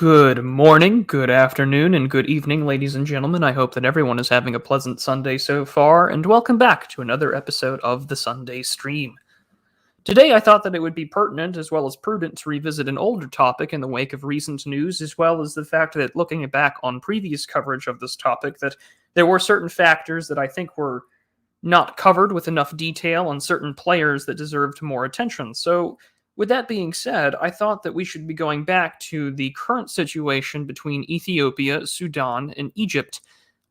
Good morning, good afternoon, and good evening, ladies and gentlemen. I hope that everyone is having a pleasant Sunday so far, and welcome back to another episode of the Sunday Stream. Today, I thought that it would be pertinent as well as prudent to revisit an older topic in the wake of recent news, as well as the fact that looking back on previous coverage of this topic, that there were certain factors that I think were not covered with enough detail and certain players that deserved more attention. So, with that being said, I thought that we should be going back to the current situation between Ethiopia, Sudan, and Egypt.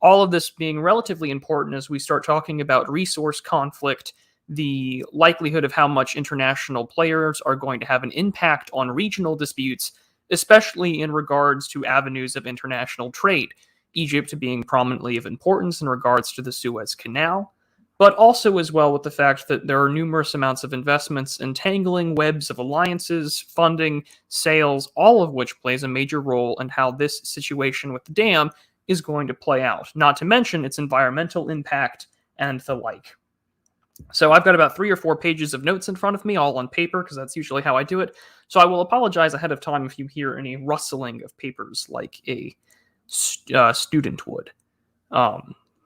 All of this being relatively important as we start talking about resource conflict, the likelihood of how much international players are going to have an impact on regional disputes, especially in regards to avenues of international trade. Egypt being prominently of importance in regards to the Suez Canal, but also as well with the fact that there are numerous amounts of investments, entangling webs of alliances, funding, sales, all of which plays a major role in how this situation with the dam is going to play out, not to mention its environmental impact and the like. So I've got about 3 or 4 pages of notes in front of me, all on paper, because that's usually how I do it. So I will apologize ahead of time if you hear any rustling of papers like a student would.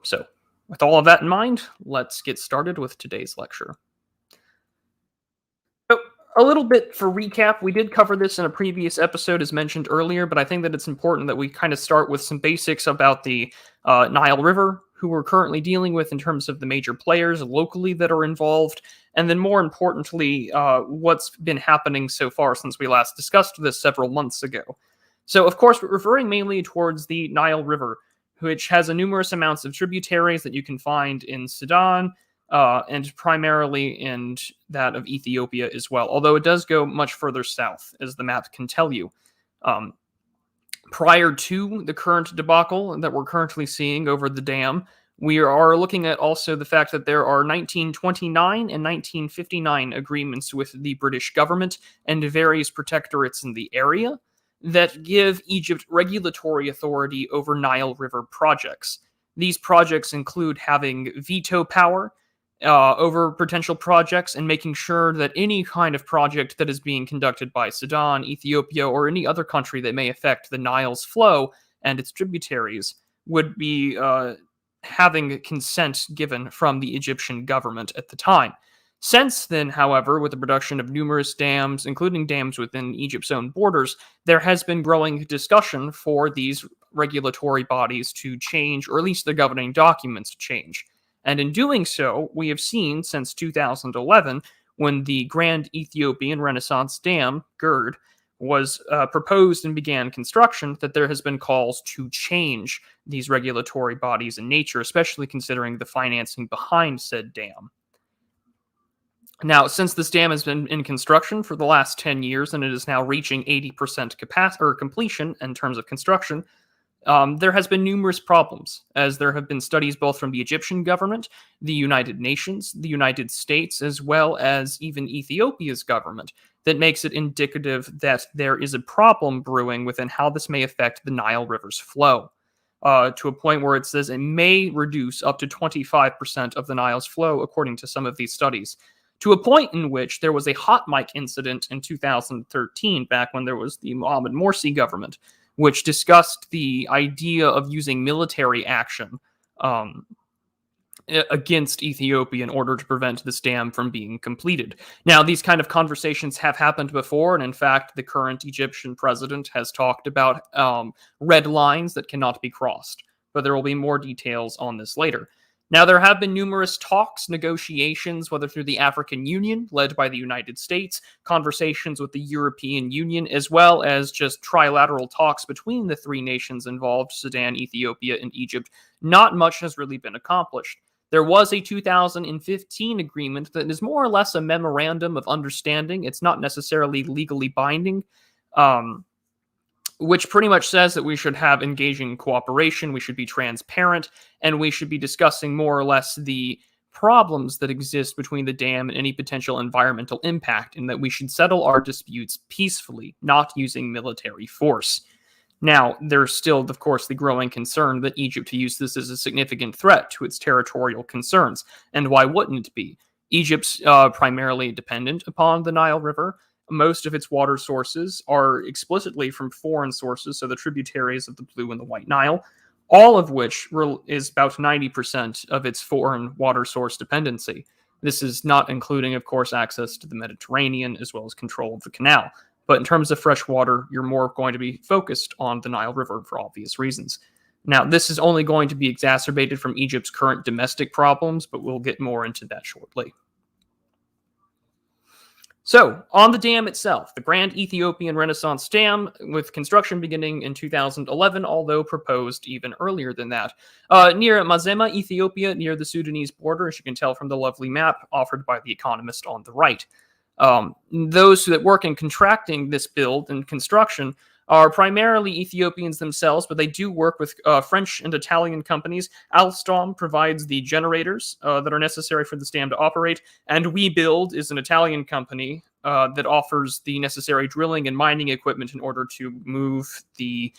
So with all of that in mind, let's get started with today's lecture. So, a little bit for recap, we did cover this in a previous episode as mentioned earlier, but I think that it's important that we kind of start with some basics about the Nile River, who we're currently dealing with in terms of the major players locally that are involved, and then more importantly, what's been happening so far since we last discussed this several months ago. So, of course, we're referring mainly towards the Nile River, which has a numerous amounts of tributaries that you can find in Sudan, and primarily in that of Ethiopia as well, although it does go much further south, as the map can tell you. Prior to the current debacle that we're currently seeing over the dam, we are looking at also the fact that there are 1929 and 1959 agreements with the British government and various protectorates in the area that give Egypt regulatory authority over Nile River projects. These projects include having veto power over potential projects and making sure that any kind of project that is being conducted by Sudan, Ethiopia, or any other country that may affect the Nile's flow and its tributaries would be having consent given from the Egyptian government at the time. Since then, however, with the production of numerous dams, including dams within Egypt's own borders, there has been growing discussion for these regulatory bodies to change, or at least the governing documents to change. And in doing so, we have seen since 2011, when the Grand Ethiopian Renaissance Dam, GERD, was proposed and began construction, that there has been calls to change these regulatory bodies in nature, especially considering the financing behind said dam. Now, since this dam has been in construction for the last 10 years and it is now reaching 80% capacity or completion in terms of construction, there has been numerous problems, as there have been studies both from the Egyptian government, the United Nations, the United States, as well as even Ethiopia's government, that makes it indicative that there is a problem brewing within how this may affect the Nile River's flow. To a point where it says it may reduce up to 25% of the Nile's flow, according to some of these studies. To a point in which there was a hot mic incident in 2013, back when there was the Mohamed Morsi government, which discussed the idea of using military action against Ethiopia in order to prevent this dam from being completed. Now, these kind of conversations have happened before, and in fact, the current Egyptian president has talked about red lines that cannot be crossed, but there will be more details on this later. Now, there have been numerous talks, negotiations, whether through the African Union, led by the United States, conversations with the European Union, as well as just trilateral talks between the 3 nations involved, Sudan, Ethiopia, and Egypt. Not much has really been accomplished. There was a 2015 agreement that is more or less a memorandum of understanding. It's not necessarily legally binding, which pretty much says that we should have engaging cooperation, we should be transparent, and we should be discussing more or less the problems that exist between the dam and any potential environmental impact, and that we should settle our disputes peacefully, not using military force. Now, there's still, of course, the growing concern that Egypt views this as a significant threat to its territorial concerns, and why wouldn't it be? Egypt's primarily dependent upon the Nile River, most of its water sources are explicitly from foreign sources, so the tributaries of the Blue and the White Nile, all of which is about 90% of its foreign water source dependency. This is not including, of course, access to the Mediterranean as well as control of the canal. But in terms of fresh water, you're more going to be focused on the Nile River for obvious reasons. Now, this is only going to be exacerbated from Egypt's current domestic problems, but we'll get more into that shortly. So, on the dam itself, the Grand Ethiopian Renaissance Dam, with construction beginning in 2011, although proposed even earlier than that. Near Mazema, Ethiopia, near the Sudanese border, as you can tell from the lovely map offered by The Economist on the right. Those that work in contracting this build and construction are primarily Ethiopians themselves, but they do work with French and Italian companies. Alstom provides the generators that are necessary for this dam to operate, and WeBuild is an Italian company that offers the necessary drilling and mining equipment in order to move the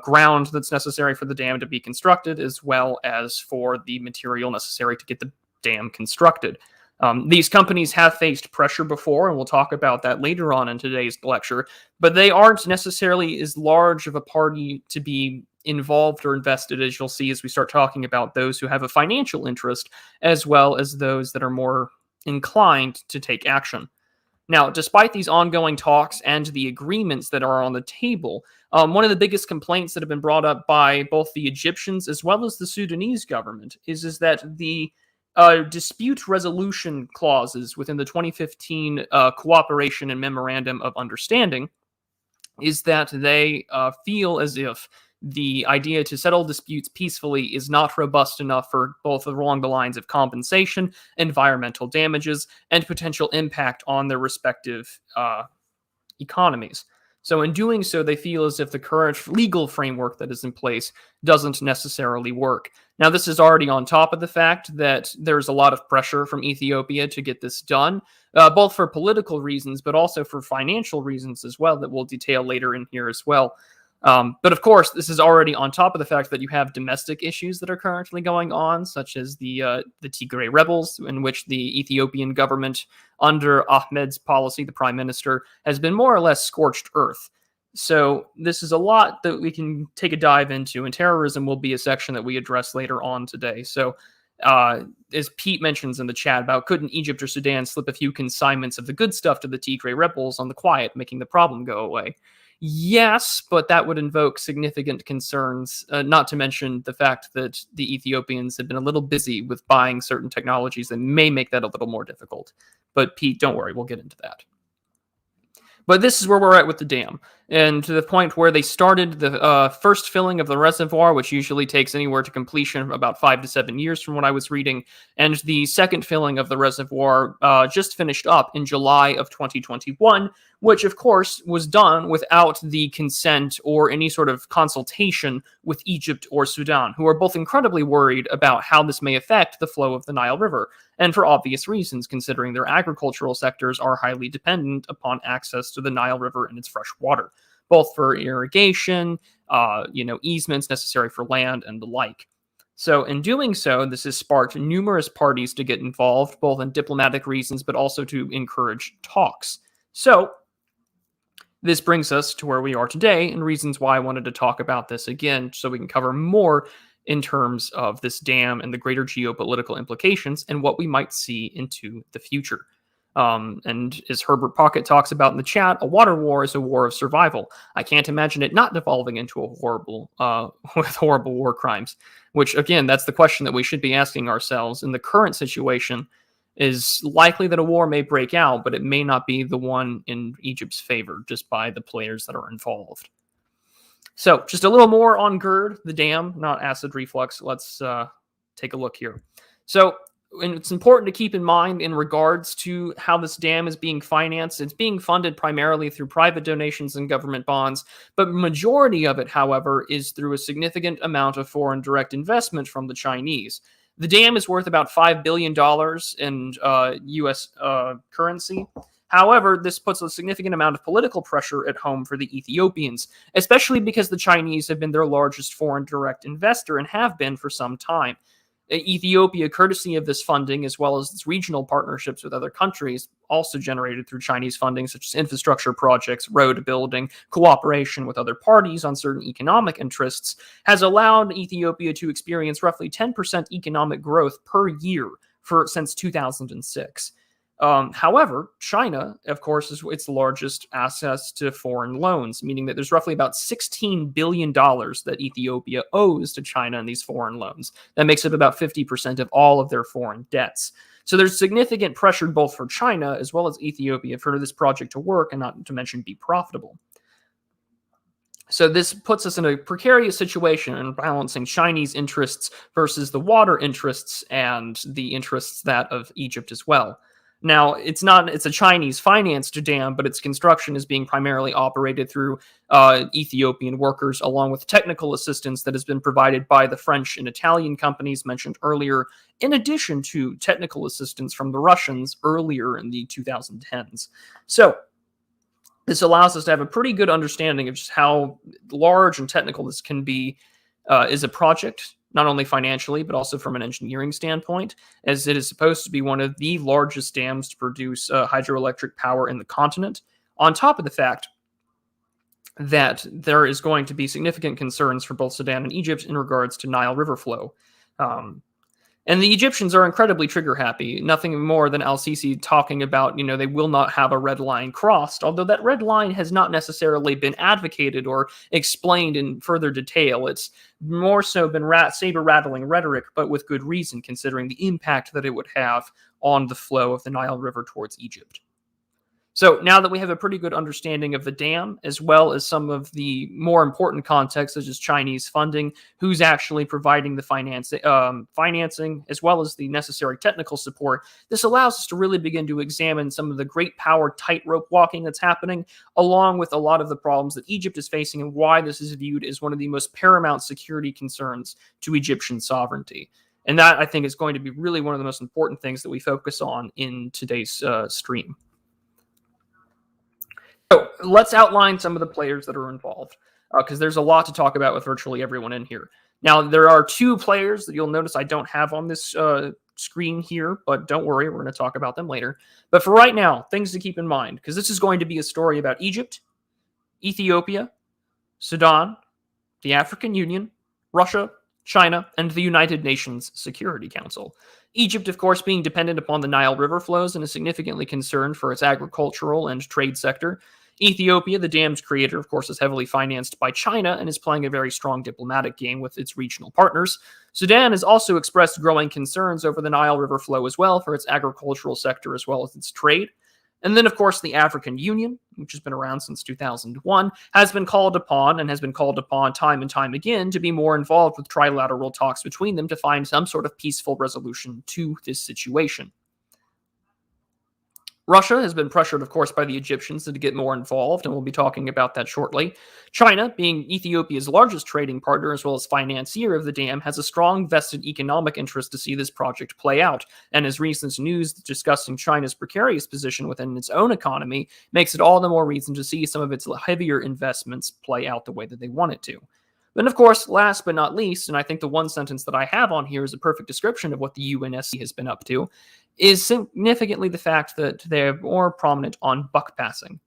ground that's necessary for the dam to be constructed, as well as for the material necessary to get the dam constructed. These companies have faced pressure before, and we'll talk about that later on in today's lecture, but they aren't necessarily as large of a party to be involved or invested, as you'll see as we start talking about those who have a financial interest, as well as those that are more inclined to take action. Now, despite these ongoing talks and the agreements that are on the table, one of the biggest complaints that have been brought up by both the Egyptians as well as the Sudanese government is that the dispute resolution clauses within the 2015 Cooperation and Memorandum of Understanding is that they feel as if the idea to settle disputes peacefully is not robust enough for both along the lines of compensation, environmental damages, and potential impact on their respective economies. So in doing so, they feel as if the current legal framework that is in place doesn't necessarily work. Now, this is already on top of the fact that there's a lot of pressure from Ethiopia to get this done, both for political reasons, but also for financial reasons as well, that we'll detail later in here as well. But of course, this is already on top of the fact that you have domestic issues that are currently going on, such as the Tigray rebels, in which the Ethiopian government, under Ahmed's policy, the prime minister, has been more or less scorched earth. So this is a lot that we can take a dive into, and terrorism will be a section that we address later on today. So as Pete mentions in the chat about couldn't Egypt or Sudan slip a few consignments of the good stuff to the Tigray rebels on the quiet, making the problem go away? Yes, but that would invoke significant concerns, not to mention the fact that the Ethiopians have been a little busy with buying certain technologies that may make that a little more difficult. But Pete, don't worry, we'll get into that. But this is where we're at with the dam, and to the point where they started the first filling of the reservoir, which usually takes anywhere to completion about 5 to 7 years from what I was reading, and the second filling of the reservoir just finished up in July of 2021, which of course was done without the consent or any sort of consultation with Egypt or Sudan, who are both incredibly worried about how this may affect the flow of the Nile River, and for obvious reasons, considering their agricultural sectors are highly dependent upon access to the Nile River and its fresh water, both for irrigation, easements necessary for land, and the like. So in doing so, this has sparked numerous parties to get involved, both in diplomatic reasons, but also to encourage talks. So this brings us to where we are today, and reasons why I wanted to talk about this again, so we can cover more in terms of this dam and the greater geopolitical implications and what we might see into the future. And as Herbert Pocket talks about in the chat, a water war is a war of survival. I can't imagine it not devolving into a horrible war crimes, which, again, that's the question that we should be asking ourselves. In the current situation, is likely that a war may break out, but it may not be the one in Egypt's favor, just by the players that are involved. So just a little more on GERD, the dam, not acid reflux. Let's take a look here. So and it's important to keep in mind in regards to how this dam is being financed. It's being funded primarily through private donations and government bonds, but the majority of it, however, is through a significant amount of foreign direct investment from the Chinese. The dam is worth about $5 billion in U.S. currency. However, this puts a significant amount of political pressure at home for the Ethiopians, especially because the Chinese have been their largest foreign direct investor and have been for some time. Ethiopia, courtesy of this funding, as well as its regional partnerships with other countries, also generated through Chinese funding, such as infrastructure projects, road building, cooperation with other parties on certain economic interests, has allowed Ethiopia to experience roughly 10% economic growth per year since 2006. However, China, of course, is its largest access to foreign loans, meaning that there's roughly about $16 billion that Ethiopia owes to China in these foreign loans. That makes up about 50% of all of their foreign debts. So there's significant pressure both for China as well as Ethiopia for this project to work and not to mention be profitable. So this puts us in a precarious situation in balancing Chinese interests versus the water interests and the interests that of Egypt as well. Now, it's a Chinese financed dam, but its construction is being primarily operated through Ethiopian workers, along with technical assistance that has been provided by the French and Italian companies mentioned earlier, in addition to technical assistance from the Russians earlier in the 2010s. So, this allows us to have a pretty good understanding of just how large and technical this can be as a project, not only financially, but also from an engineering standpoint, as it is supposed to be one of the largest dams to produce hydroelectric power in the continent, on top of the fact that there is going to be significant concerns for both Sudan and Egypt in regards to Nile River flow. And the Egyptians are incredibly trigger happy. Nothing more than al-Sisi talking about, they will not have a red line crossed, although that red line has not necessarily been advocated or explained in further detail. It's more so been saber-rattling rhetoric, but with good reason, considering the impact that it would have on the flow of the Nile River towards Egypt. So now that we have a pretty good understanding of the dam, as well as some of the more important context, such as Chinese funding, who's actually providing the financing, as well as the necessary technical support, this allows us to really begin to examine some of the great power tightrope walking that's happening, along with a lot of the problems that Egypt is facing and why this is viewed as one of the most paramount security concerns to Egyptian sovereignty. And that, I think, is going to be really one of the most important things that we focus on in today's stream. So let's outline some of the players that are involved, because there's a lot to talk about with virtually everyone in here. Now, there are two players that you'll notice I don't have on this screen here, but don't worry, we're going to talk about them later. But for right now, things to keep in mind, because this is going to be a story about Egypt, Ethiopia, Sudan, the African Union, Russia, China, and the United Nations Security Council. Egypt, of course, being dependent upon the Nile River flows and is significantly concerned for its agricultural and trade sector. Ethiopia, the dam's creator, of course, is heavily financed by China and is playing a very strong diplomatic game with its regional partners. Sudan has also expressed growing concerns over the Nile River flow as well for its agricultural sector as well as its trade. And then, of course, the African Union, which has been around since 2001, has been called upon time and time again to be more involved with trilateral talks between them to find some sort of peaceful resolution to this situation. Russia has been pressured, of course, by the Egyptians to get more involved, and we'll be talking about that shortly. China, being Ethiopia's largest trading partner as well as financier of the dam, has a strong vested economic interest to see this project play out, and as recent news discussing China's precarious position within its own economy makes it all the more reason to see some of its heavier investments play out the way that they want it to. Then, of course, last but not least, and I think the one sentence that I have on here is a perfect description of what the UNSC has been up to, is significantly the fact that they're more prominent on buck passing.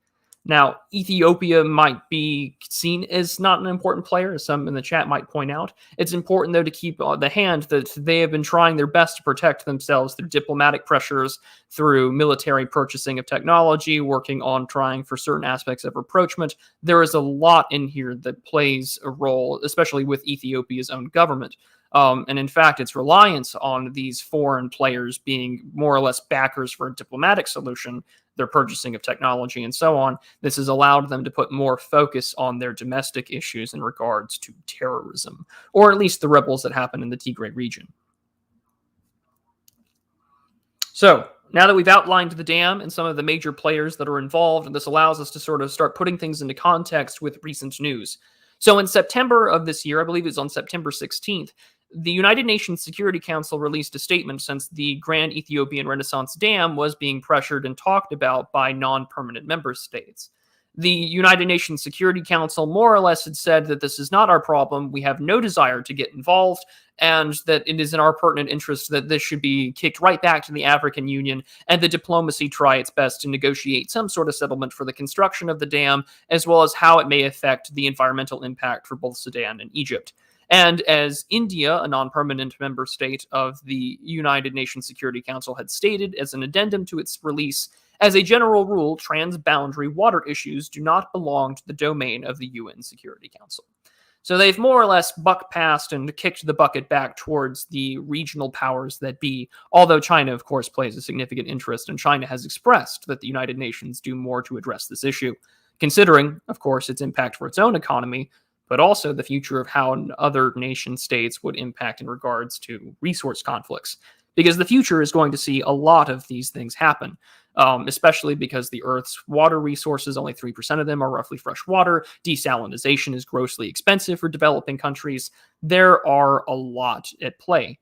Now, Ethiopia might be seen as not an important player, as some in the chat might point out. It's important, though, to keep the hand that they have been trying their best to protect themselves through diplomatic pressures, through military purchasing of technology, working on trying for certain aspects of rapprochement. There is a lot in here that plays a role, especially with Ethiopia's own government. And in fact, its reliance on these foreign players being more or less backers for a diplomatic solution, their purchasing of technology and so on, this has allowed them to put more focus on their domestic issues in regards to terrorism, or at least the rebels that happen in the Tigray region. So, now that we've outlined the dam and some of the major players that are involved, this allows us to sort of start putting things into context with recent news. So in September of this year, I believe it was on September 16th, the United Nations Security Council released a statement since the Grand Ethiopian Renaissance Dam was being pressured and talked about by non-permanent member states. The United Nations Security Council more or less had said that this is not our problem, we have no desire to get involved, and that it is in our pertinent interest that this should be kicked right back to the African Union, and the diplomacy try its best to negotiate some sort of settlement for the construction of the dam, as well as how it may affect the environmental impact for both Sudan and Egypt. And as India, a non-permanent member state of the United Nations Security Council, had stated as an addendum to its release, as a general rule, trans-boundary water issues do not belong to the domain of the UN Security Council. So they've more or less bucked past and kicked the bucket back towards the regional powers that be, although China, of course, plays a significant interest, and China has expressed that the United Nations do more to address this issue, considering, of course, its impact for its own economy, but also the future of how other nation states would impact in regards to resource conflicts. Because the future is going to see a lot of these things happen, especially because the Earth's water resources, only 3% of them are roughly fresh water. Desalinization is grossly expensive for developing countries. There are a lot at play.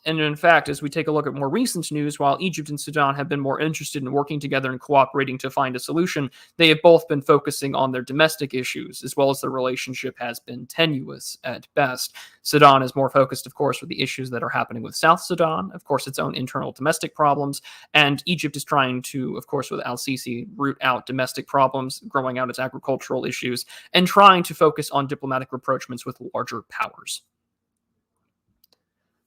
And in fact, as we take a look at more recent news, while Egypt and Sudan have been more interested in working together and cooperating to find a solution, they have both been focusing on their domestic issues, as well as their relationship has been tenuous at best. Sudan is more focused, of course, with the issues that are happening with South Sudan, of course, its own internal domestic problems, and Egypt is trying to, of course, with al-Sisi, root out domestic problems, growing out its agricultural issues, and trying to focus on diplomatic rapprochements with larger powers.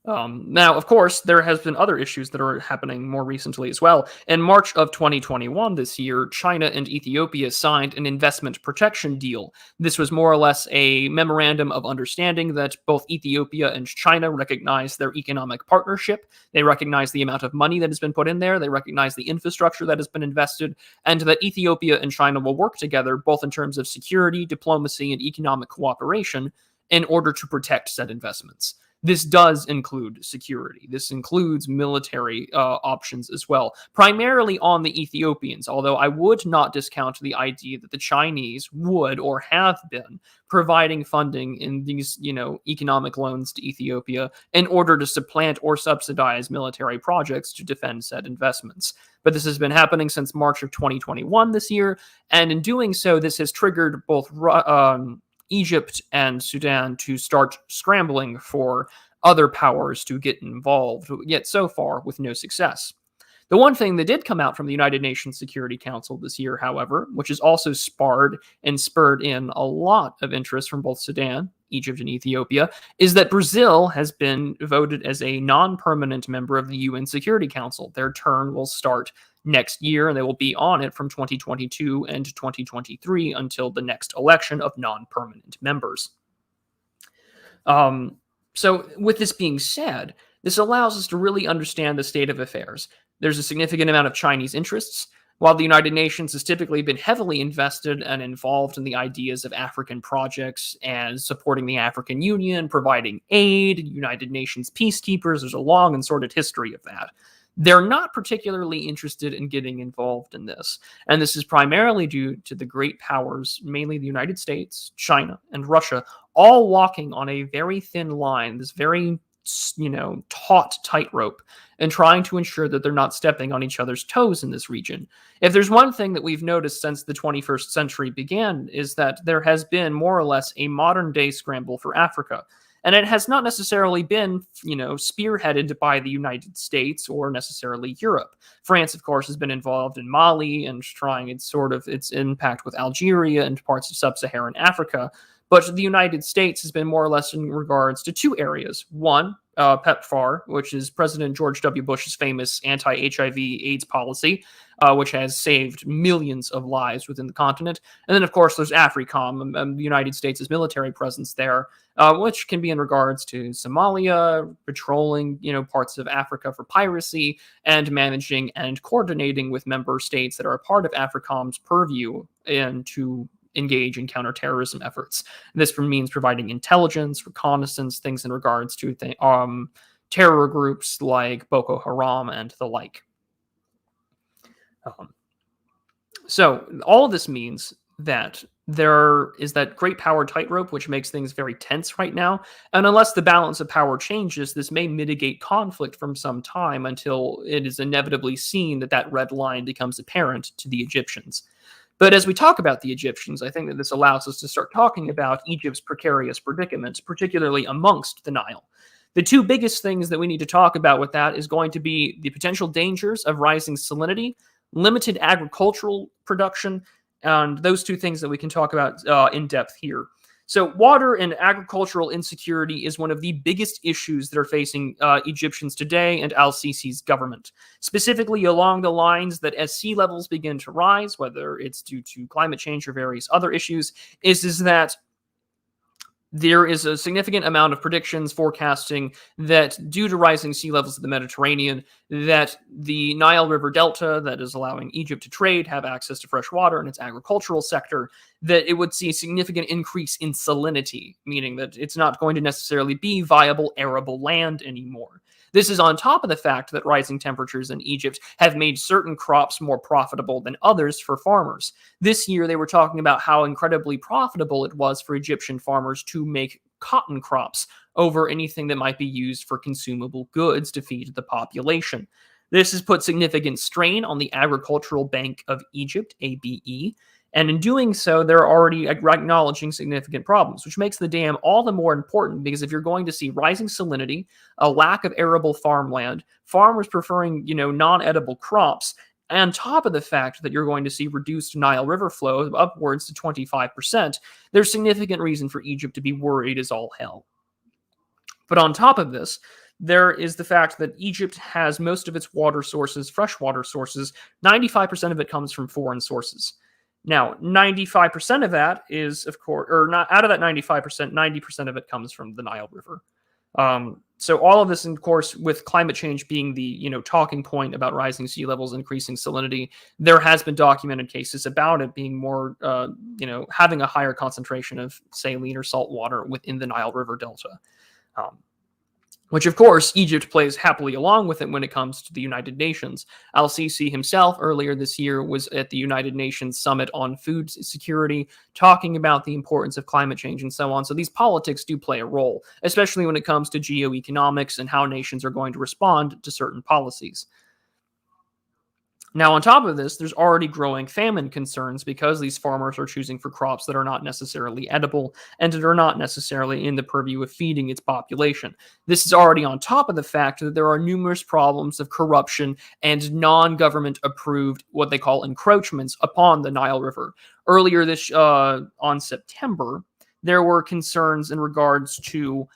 Now, of course, there has been other issues that are happening more recently as well. In March of 2021, this year, China and Ethiopia signed an investment protection deal. This was more or less a memorandum of understanding that both Ethiopia and China recognize their economic partnership. They recognize the amount of money that has been put in there. They recognize the infrastructure that has been invested, and that Ethiopia and China will work together both in terms of security, diplomacy, and economic cooperation in order to protect said investments. This does include security. This includes military options as well, primarily on the Ethiopians, although I would not discount the idea that the Chinese would or have been providing funding in these, economic loans to Ethiopia in order to supplant or subsidize military projects to defend said investments. But this has been happening since March of 2021 this year, and in doing so, this has triggered both Egypt and Sudan to start scrambling for other powers to get involved, yet so far with no success. The one thing that did come out from the United Nations Security Council this year, however, which has also spurred in a lot of interest from both Sudan, Egypt, and Ethiopia, is that Brazil has been voted as a non-permanent member of the UN Security Council. Their term will start next year, and they will be on it from 2022 and 2023 until the next election of non-permanent members. So with this being said, this allows us to really understand the state of affairs. There's a significant amount of Chinese interests. While the United Nations has typically been heavily invested and involved in the ideas of African projects and supporting the African Union, providing aid, United Nations peacekeepers, there's a long and sordid history of that. They're not particularly interested in getting involved in this. And this is primarily due to the great powers, mainly the United States, China, and Russia, all walking on a very thin line, this very, taut tightrope, and trying to ensure that they're not stepping on each other's toes in this region. If there's one thing that we've noticed since the 21st century began, is that there has been more or less a modern-day scramble for Africa. And it has not necessarily been, spearheaded by the United States or necessarily Europe. France, of course, has been involved in Mali and trying its impact with Algeria and parts of sub-Saharan Africa. But the United States has been more or less in regards to two areas. One, PEPFAR, which is President George W. Bush's famous anti-HIV AIDS policy, which has saved millions of lives within the continent. And then, of course, there's AFRICOM, the United States' military presence there, which can be in regards to Somalia, patrolling, parts of Africa for piracy, and managing and coordinating with member states that are a part of AFRICOM's purview and to engage in counterterrorism efforts. This means providing intelligence, reconnaissance, things in regards to terror groups like Boko Haram and the like. So all of this means that there is that great power tightrope, which makes things very tense right now. And unless the balance of power changes, this may mitigate conflict from some time until it is inevitably seen that that red line becomes apparent to the Egyptians. But as we talk about the Egyptians, I think that this allows us to start talking about Egypt's precarious predicament, particularly amongst the Nile. The two biggest things that we need to talk about with that is going to be the potential dangers of rising salinity, limited agricultural production, and those two things that we can talk about in depth here. So, water and agricultural insecurity is one of the biggest issues that are facing Egyptians today and al-Sisi's government, specifically along the lines that as sea levels begin to rise, whether it's due to climate change or various other issues, is that there is a significant amount of predictions forecasting that due to rising sea levels of the Mediterranean, that the Nile River Delta that is allowing Egypt to trade, have access to fresh water in its agricultural sector, that it would see a significant increase in salinity, meaning that it's not going to necessarily be viable arable land anymore. This is on top of the fact that rising temperatures in Egypt have made certain crops more profitable than others for farmers. This year, they were talking about how incredibly profitable it was for Egyptian farmers to make cotton crops over anything that might be used for consumable goods to feed the population. This has put significant strain on the Agricultural Bank of Egypt, ABE, and in doing so, they're already acknowledging significant problems, which makes the dam all the more important because if you're going to see rising salinity, a lack of arable farmland, farmers preferring, non-edible crops, on top of the fact that you're going to see reduced Nile River flow upwards to 25%, there's significant reason for Egypt to be worried as all hell. But on top of this, there is the fact that Egypt has most of its water sources, freshwater sources, 95% of it comes from foreign sources. Now, 95% of that is, of course, or not out of that 95%, 90% of it comes from the Nile River. So all of this, of course, with climate change being the, talking point about rising sea levels, increasing salinity, there has been documented cases about it being more, having a higher concentration of saline or salt water within the Nile River Delta. Which, of course, Egypt plays happily along with it when it comes to the United Nations. Al-Sisi himself, earlier this year, was at the United Nations Summit on Food Security, talking about the importance of climate change and so on. So these politics do play a role, especially when it comes to geoeconomics and how nations are going to respond to certain policies. Now, on top of this, there's already growing famine concerns because these farmers are choosing for crops that are not necessarily edible and that are not necessarily in the purview of feeding its population. This is already on top of the fact that there are numerous problems of corruption and non-government approved what they call encroachments upon the Nile River. Earlier this on September, there were concerns in regards to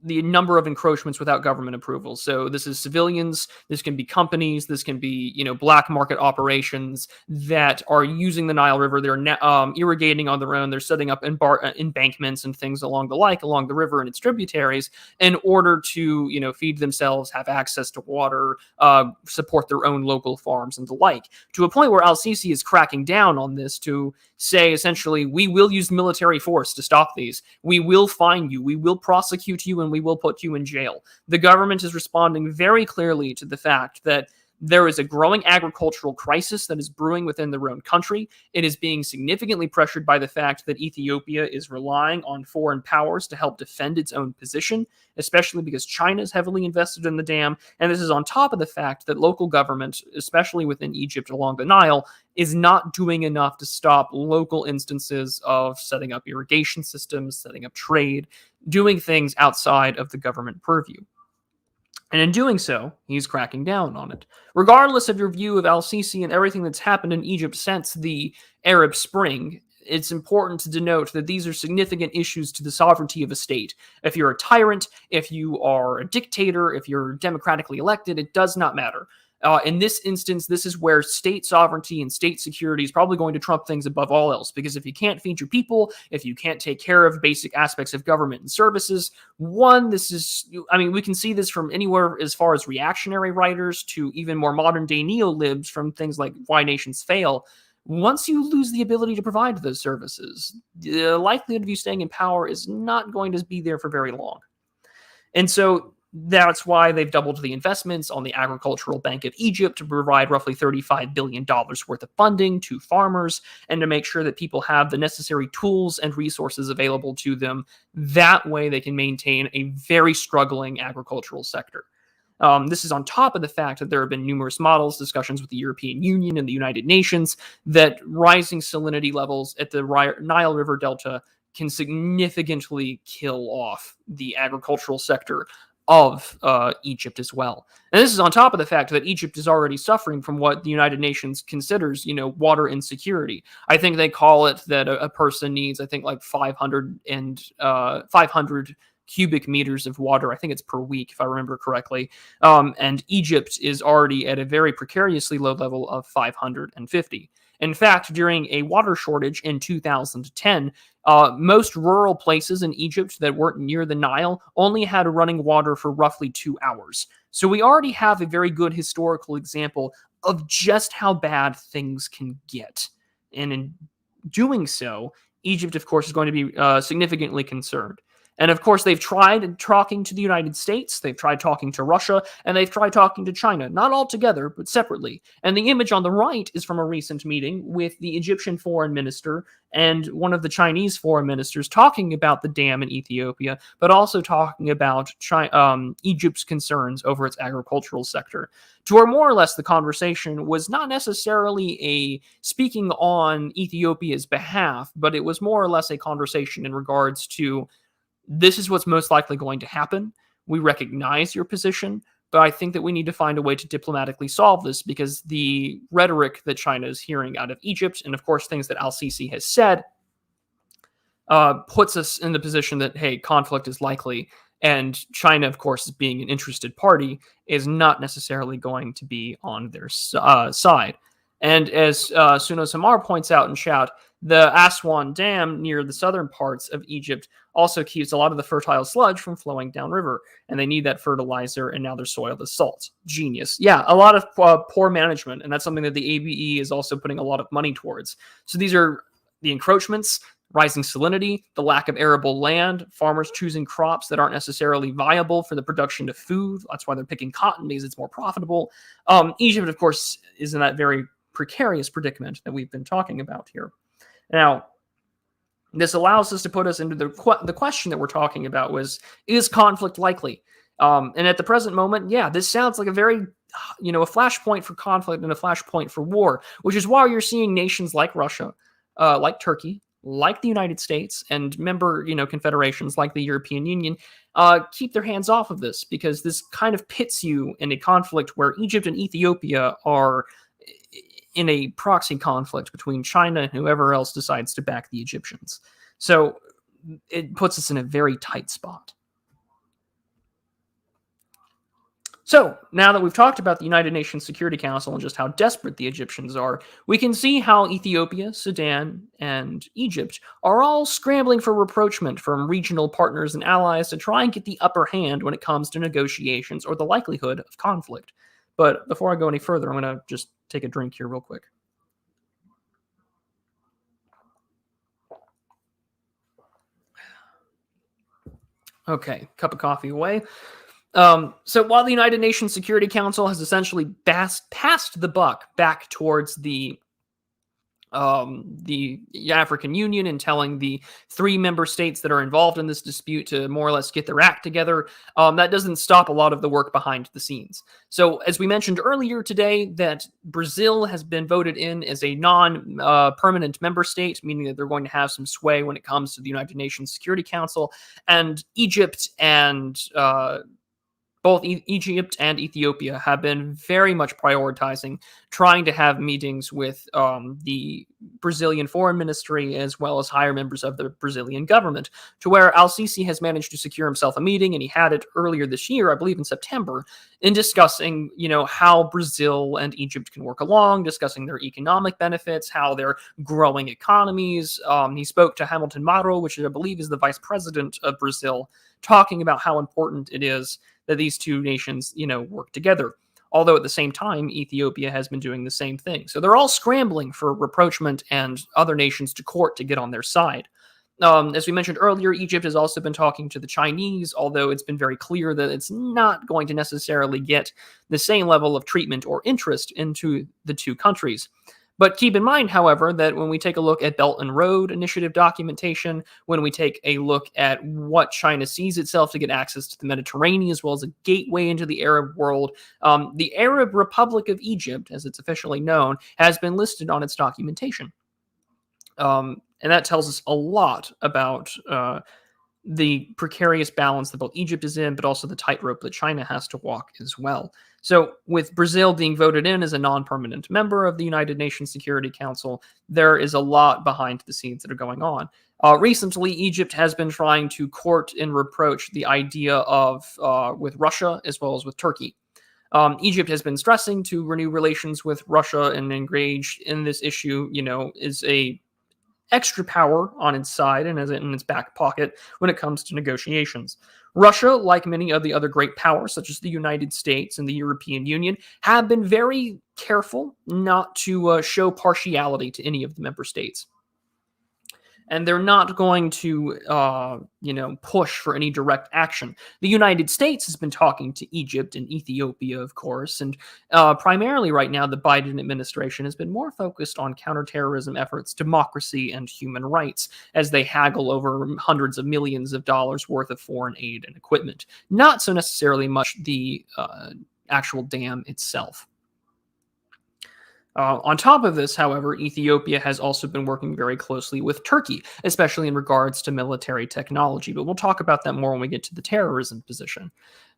the number of encroachments without government approval. So this is civilians, this can be companies, this can be, black market operations that are using the Nile River. They're irrigating on their own. They're setting up embankments and things along the river and its tributaries in order to, feed themselves, have access to water, support their own local farms and the like, to a point where al-Sisi is cracking down on this to say, essentially, we will use military force to stop these. We will fine you. We will prosecute you, and we will put you in jail. The government is responding very clearly to the fact that there is a growing agricultural crisis that is brewing within their own country. It is being significantly pressured by the fact that Ethiopia is relying on foreign powers to help defend its own position, especially because China is heavily invested in the dam. And this is on top of the fact that local government, especially within Egypt along the Nile, is not doing enough to stop local instances of setting up irrigation systems, setting up trade, doing things outside of the government purview. And in doing so, he's cracking down on it. Regardless of your view of al-Sisi and everything that's happened in Egypt since the Arab Spring, it's important to denote that these are significant issues to the sovereignty of a state. If you're a tyrant, if you are a dictator, if you're democratically elected, it does not matter. In this instance, this is where state sovereignty and state security is probably going to trump things above all else. Because if you can't feed your people, if you can't take care of basic aspects of government and services, we can see this from anywhere as far as reactionary writers to even more modern day neolibs from things like Why Nations Fail. Once you lose the ability to provide those services, the likelihood of you staying in power is not going to be there for very long. And so that's why they've doubled the investments on the Agricultural Bank of Egypt to provide roughly $35 billion worth of funding to farmers and to make sure that people have the necessary tools and resources available to them. That way they can maintain a very struggling agricultural sector. This is on top of the fact that there have been numerous models, discussions with the European Union and the United Nations, that rising salinity levels at the Nile River Delta can significantly kill off the agricultural sector of Egypt as well. And this is on top of the fact that Egypt is already suffering from what the United Nations considers, water insecurity. I think they call it that a person needs, I think, like 500 cubic meters of water. I think it's per week, if I remember correctly. And Egypt is already at a very precariously low level of 550. In fact, during a water shortage in 2010, most rural places in Egypt that weren't near the Nile only had running water for roughly 2 hours. So we already have a very good historical example of just how bad things can get. And in doing so, Egypt, of course, is going to be significantly concerned. And of course, they've tried talking to the United States, they've tried talking to Russia, and they've tried talking to China, not all together, but separately. And the image on the right is from a recent meeting with the Egyptian foreign minister and one of the Chinese foreign ministers talking about the dam in Ethiopia, but also talking about Egypt's concerns over its agricultural sector. To where more or less the conversation was not necessarily a speaking on Ethiopia's behalf, but it was more or less a conversation in regards to, this is what's most likely going to happen. We recognize your position, but I think that we need to find a way to diplomatically solve this, because the rhetoric that China is hearing out of Egypt, and of course things that al-Sisi has said, puts us in the position that, hey, conflict is likely, and China, of course, being an interested party, is not necessarily going to be on their side. And as Suno Samar points out in chat, the Aswan Dam near the southern parts of Egypt also keeps a lot of the fertile sludge from flowing downriver, and they need that fertilizer, and now their soil is salt. Genius. Yeah, a lot of poor management, and that's something that the ABE is also putting a lot of money towards. So these are the encroachments, rising salinity, the lack of arable land, farmers choosing crops that aren't necessarily viable for the production of food. That's why they're picking cotton, because it's more profitable. Egypt, of course, is in that very precarious predicament that we've been talking about here. Now, this allows us to put us into the question that we're talking about was, is conflict likely? And at the present moment, yeah, this sounds like a very, a flashpoint for conflict and a flashpoint for war, which is why you're seeing nations like Russia, like Turkey, like the United States, and member, confederations like the European Union, keep their hands off of this, because this kind of pits you in a conflict where Egypt and Ethiopia are in a proxy conflict between China and whoever else decides to back the Egyptians. So it puts us in a very tight spot. So now that we've talked about the United Nations Security Council and just how desperate the Egyptians are, we can see how Ethiopia, Sudan, and Egypt are all scrambling for rapprochement from regional partners and allies to try and get the upper hand when it comes to negotiations or the likelihood of conflict. But before I go any further, I'm going to just take a drink here real quick. Okay, cup of coffee away. So while the United Nations Security Council has essentially passed the buck back towards the African Union and telling the 3 member states that are involved in this dispute to more or less get their act together, that doesn't stop a lot of the work behind the scenes. So as we mentioned earlier today, that Brazil has been voted in as a non-permanent member state, meaning that they're going to have some sway when it comes to the United Nations Security Council, and Egypt and both Egypt and Ethiopia have been very much prioritizing trying to have meetings with the Brazilian foreign ministry as well as higher members of the Brazilian government, to where al-Sisi has managed to secure himself a meeting, and he had it earlier this year, I believe in September, in discussing, how Brazil and Egypt can work along, discussing their economic benefits, how they're growing economies. He spoke to Hamilton Maro, which I believe is the vice president of Brazil, talking about how important it is that these two nations, work together. Although at the same time, Ethiopia has been doing the same thing. So they're all scrambling for rapprochement and other nations to court to get on their side. As we mentioned earlier, Egypt has also been talking to the Chinese, although it's been very clear that it's not going to necessarily get the same level of treatment or interest into the two countries. But keep in mind, however, that when we take a look at Belt and Road Initiative documentation, when we take a look at what China sees itself to get access to the Mediterranean as well as a gateway into the Arab world, the Arab Republic of Egypt, as it's officially known, has been listed on its documentation. And that tells us a lot about the precarious balance that both Egypt is in, but also the tightrope that China has to walk as well. So, with Brazil being voted in as a non-permanent member of the United Nations Security Council, there is a lot behind the scenes that are going on. Recently, Egypt has been trying to court and reproach the idea of with Russia as well as with Turkey. Egypt has been stressing to renew relations with Russia and engage in this issue. Is a extra power on its side and as in its back pocket when it comes to negotiations. Russia, like many of the other great powers, such as the United States and the European Union, have been very careful not to show partiality to any of the member states. And they're not going to, push for any direct action. The United States has been talking to Egypt and Ethiopia, of course, and primarily right now, the Biden administration has been more focused on counterterrorism efforts, democracy, and human rights as they haggle over hundreds of millions of dollars worth of foreign aid and equipment. Not so necessarily much the actual dam itself. On top of this, however, Ethiopia has also been working very closely with Turkey, especially in regards to military technology. But we'll talk about that more when we get to the terrorism position.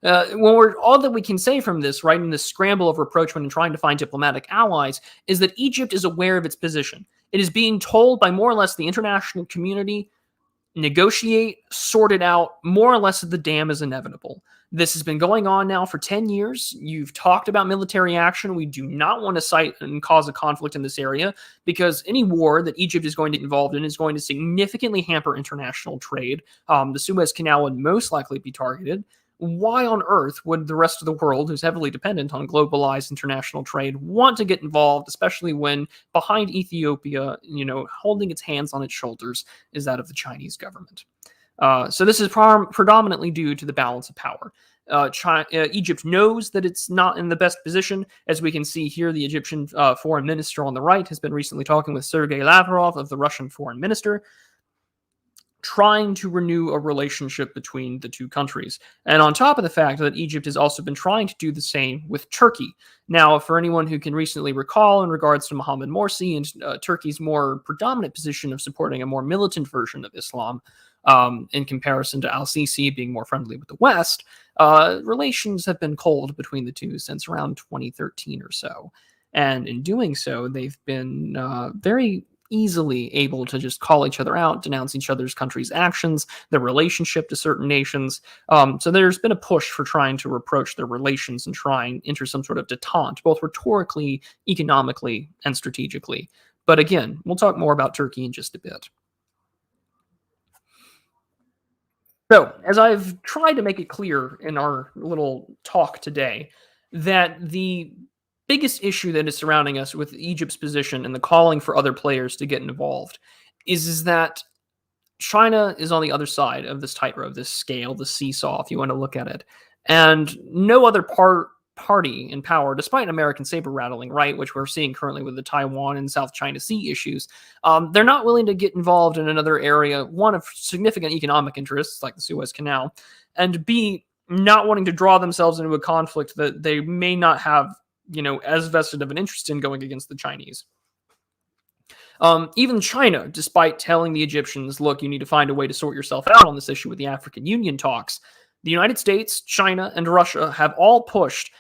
All that we can say from this, right, in this scramble of rapprochement and trying to find diplomatic allies, is that Egypt is aware of its position. It is being told by more or less the international community, negotiate, sort it out, more or less that the dam is inevitable. This has been going on now for 10 years. You've talked about military action. We do not want to cite and cause a conflict in this area because any war that Egypt is going to get involved in is going to significantly hamper international trade. The Suez Canal would most likely be targeted. Why on earth would the rest of the world, who's heavily dependent on globalized international trade, want to get involved, especially when behind Ethiopia, holding its hands on its shoulders is that of the Chinese government? So this is predominantly due to the balance of power. Egypt knows that it's not in the best position. As we can see here, the Egyptian foreign minister on the right has been recently talking with Sergei Lavrov of the Russian foreign minister, trying to renew a relationship between the two countries. And on top of the fact that Egypt has also been trying to do the same with Turkey. Now, for anyone who can recently recall in regards to Mohammed Morsi and Turkey's more predominant position of supporting a more militant version of Islam, in comparison to al-Sisi being more friendly with the West, relations have been cold between the two since around 2013 or so. And in doing so, they've been very easily able to just call each other out, denounce each other's country's actions, their relationship to certain nations. So there's been a push for trying to reproach their relations and try and enter some sort of detente, both rhetorically, economically, and strategically. But again, we'll talk more about Turkey in just a bit. So, as I've tried to make it clear in our little talk today, that the biggest issue that is surrounding us with Egypt's position and the calling for other players to get involved is that China is on the other side of this tightrope, this scale, the seesaw, if you want to look at it. And no other party in power, despite American saber rattling, right, which we're seeing currently with the Taiwan and South China Sea issues, they're not willing to get involved in another area, one, of significant economic interests, like the Suez Canal, and B, not wanting to draw themselves into a conflict that they may not have, as vested of an interest in going against the Chinese. Even China, despite telling the Egyptians, look, you need to find a way to sort yourself out on this issue with the African Union talks, the United States, China, and Russia have all pushed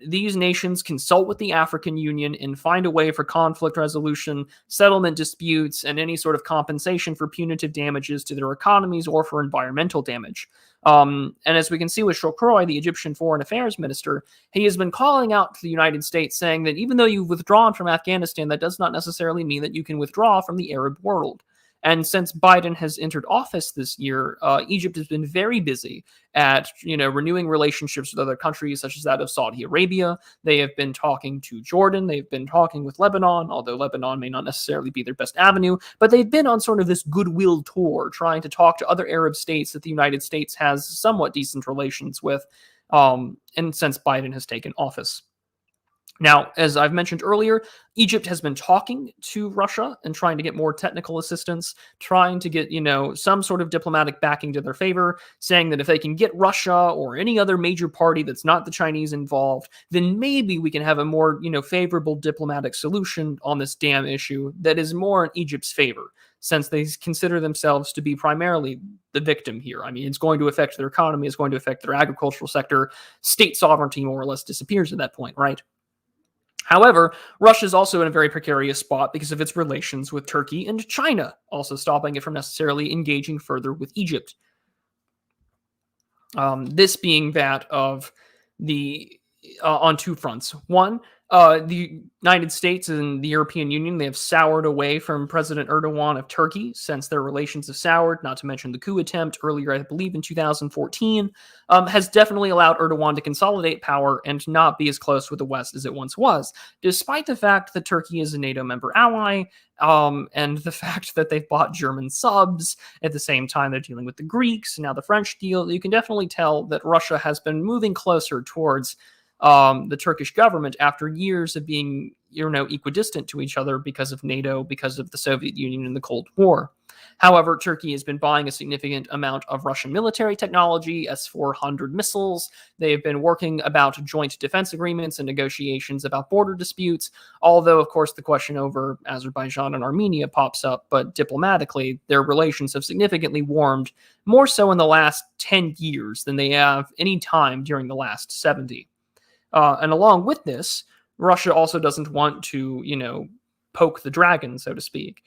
these nations consult with the African Union and find a way for conflict resolution, settlement disputes, and any sort of compensation for punitive damages to their economies or for environmental damage. And as we can see with Shokroy, the Egyptian foreign affairs minister, he has been calling out to the United States saying that even though you've withdrawn from Afghanistan, that does not necessarily mean that you can withdraw from the Arab world. And since Biden has entered office this year, Egypt has been very busy at renewing relationships with other countries, such as that of Saudi Arabia. They have been talking to Jordan. They've been talking with Lebanon, although Lebanon may not necessarily be their best avenue. But they've been on sort of this goodwill tour, trying to talk to other Arab states that the United States has somewhat decent relations with, and since Biden has taken office. Now, as I've mentioned earlier, Egypt has been talking to Russia and trying to get more technical assistance, trying to get, some sort of diplomatic backing to their favor, saying that if they can get Russia or any other major party that's not the Chinese involved, then maybe we can have a more, favorable diplomatic solution on this dam issue that is more in Egypt's favor, since they consider themselves to be primarily the victim here. I mean, it's going to affect their economy, it's going to affect their agricultural sector. State sovereignty more or less disappears at that point, right? However, Russia is also in a very precarious spot because of its relations with Turkey and China, also stopping it from necessarily engaging further with Egypt. This being that of the on two fronts. One, the United States and the European Union, they have soured away from President Erdogan of Turkey since their relations have soured, not to mention the coup attempt earlier, I believe, in 2014, has definitely allowed Erdogan to consolidate power and not be as close with the West as it once was, despite the fact that Turkey is a NATO member ally, and the fact that they've bought German subs at the same time they're dealing with the Greeks, and now the French deal. You can definitely tell that Russia has been moving closer towards the Turkish government after years of being, equidistant to each other because of NATO, because of the Soviet Union and the Cold War. However, Turkey has been buying a significant amount of Russian military technology, S-400 missiles. They've been working about joint defense agreements and negotiations about border disputes, although, of course, the question over Azerbaijan and Armenia pops up. But diplomatically, their relations have significantly warmed, more so in the last 10 years than they have any time during the last 70. And along with this, Russia also doesn't want to, poke the dragon, so to speak.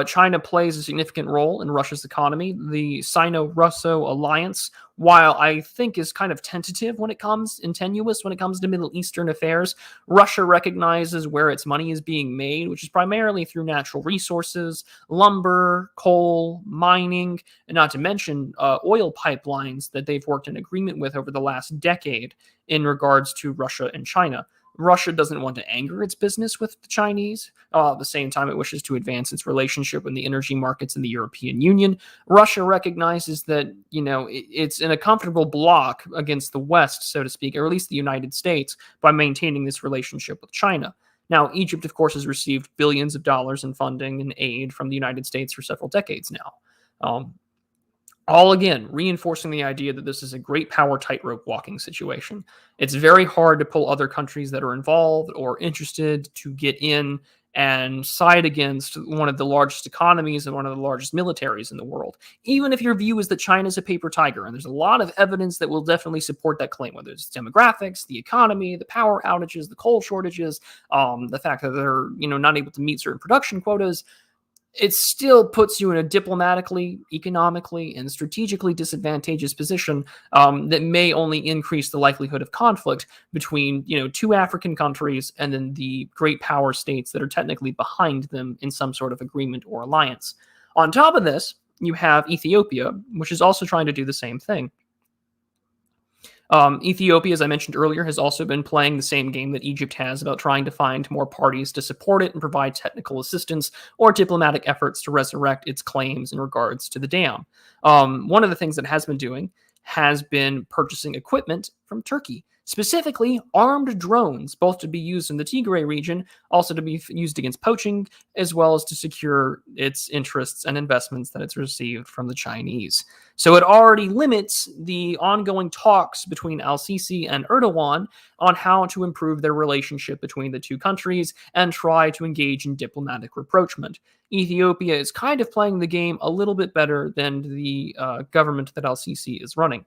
China plays a significant role in Russia's economy. The Sino-Russo alliance, while I think is kind of tentative when it comes, tenuous when it comes to Middle Eastern affairs, Russia recognizes where its money is being made, which is primarily through natural resources, lumber, coal, mining, and not to mention oil pipelines that they've worked in agreement with over the last decade in regards to Russia and China. Russia doesn't want to anger its business with the Chinese. At the same time, it wishes to advance its relationship with the energy markets in the European Union. Russia recognizes that, it's in a comfortable block against the West, so to speak, or at least the United States, by maintaining this relationship with China. Now, Egypt, of course, has received billions of dollars in funding and aid from the United States for several decades now. All again, reinforcing the idea that this is a great power tightrope walking situation. It's very hard to pull other countries that are involved or interested to get in and side against one of the largest economies and one of the largest militaries in the world, even if your view is that China's a paper tiger. And there's a lot of evidence that will definitely support that claim, whether it's demographics, the economy, the power outages, the coal shortages, the fact that they're not able to meet certain production quotas. It still puts you in a diplomatically, economically, and strategically disadvantageous position that may only increase the likelihood of conflict between, two African countries and then the great power states that are technically behind them in some sort of agreement or alliance. On top of this, you have Ethiopia, which is also trying to do the same thing. Ethiopia, as I mentioned earlier, has also been playing the same game that Egypt has about trying to find more parties to support it and provide technical assistance or diplomatic efforts to resurrect its claims in regards to the dam. One of the things it has been doing has been purchasing equipment from Turkey, specifically armed drones, both to be used in the Tigray region, also to be used against poaching, as well as to secure its interests and investments that it's received from the Chinese. So it already limits the ongoing talks between al-Sisi and Erdogan on how to improve their relationship between the two countries and try to engage in diplomatic rapprochement. Ethiopia is kind of playing the game a little bit better than the government that al-Sisi is running.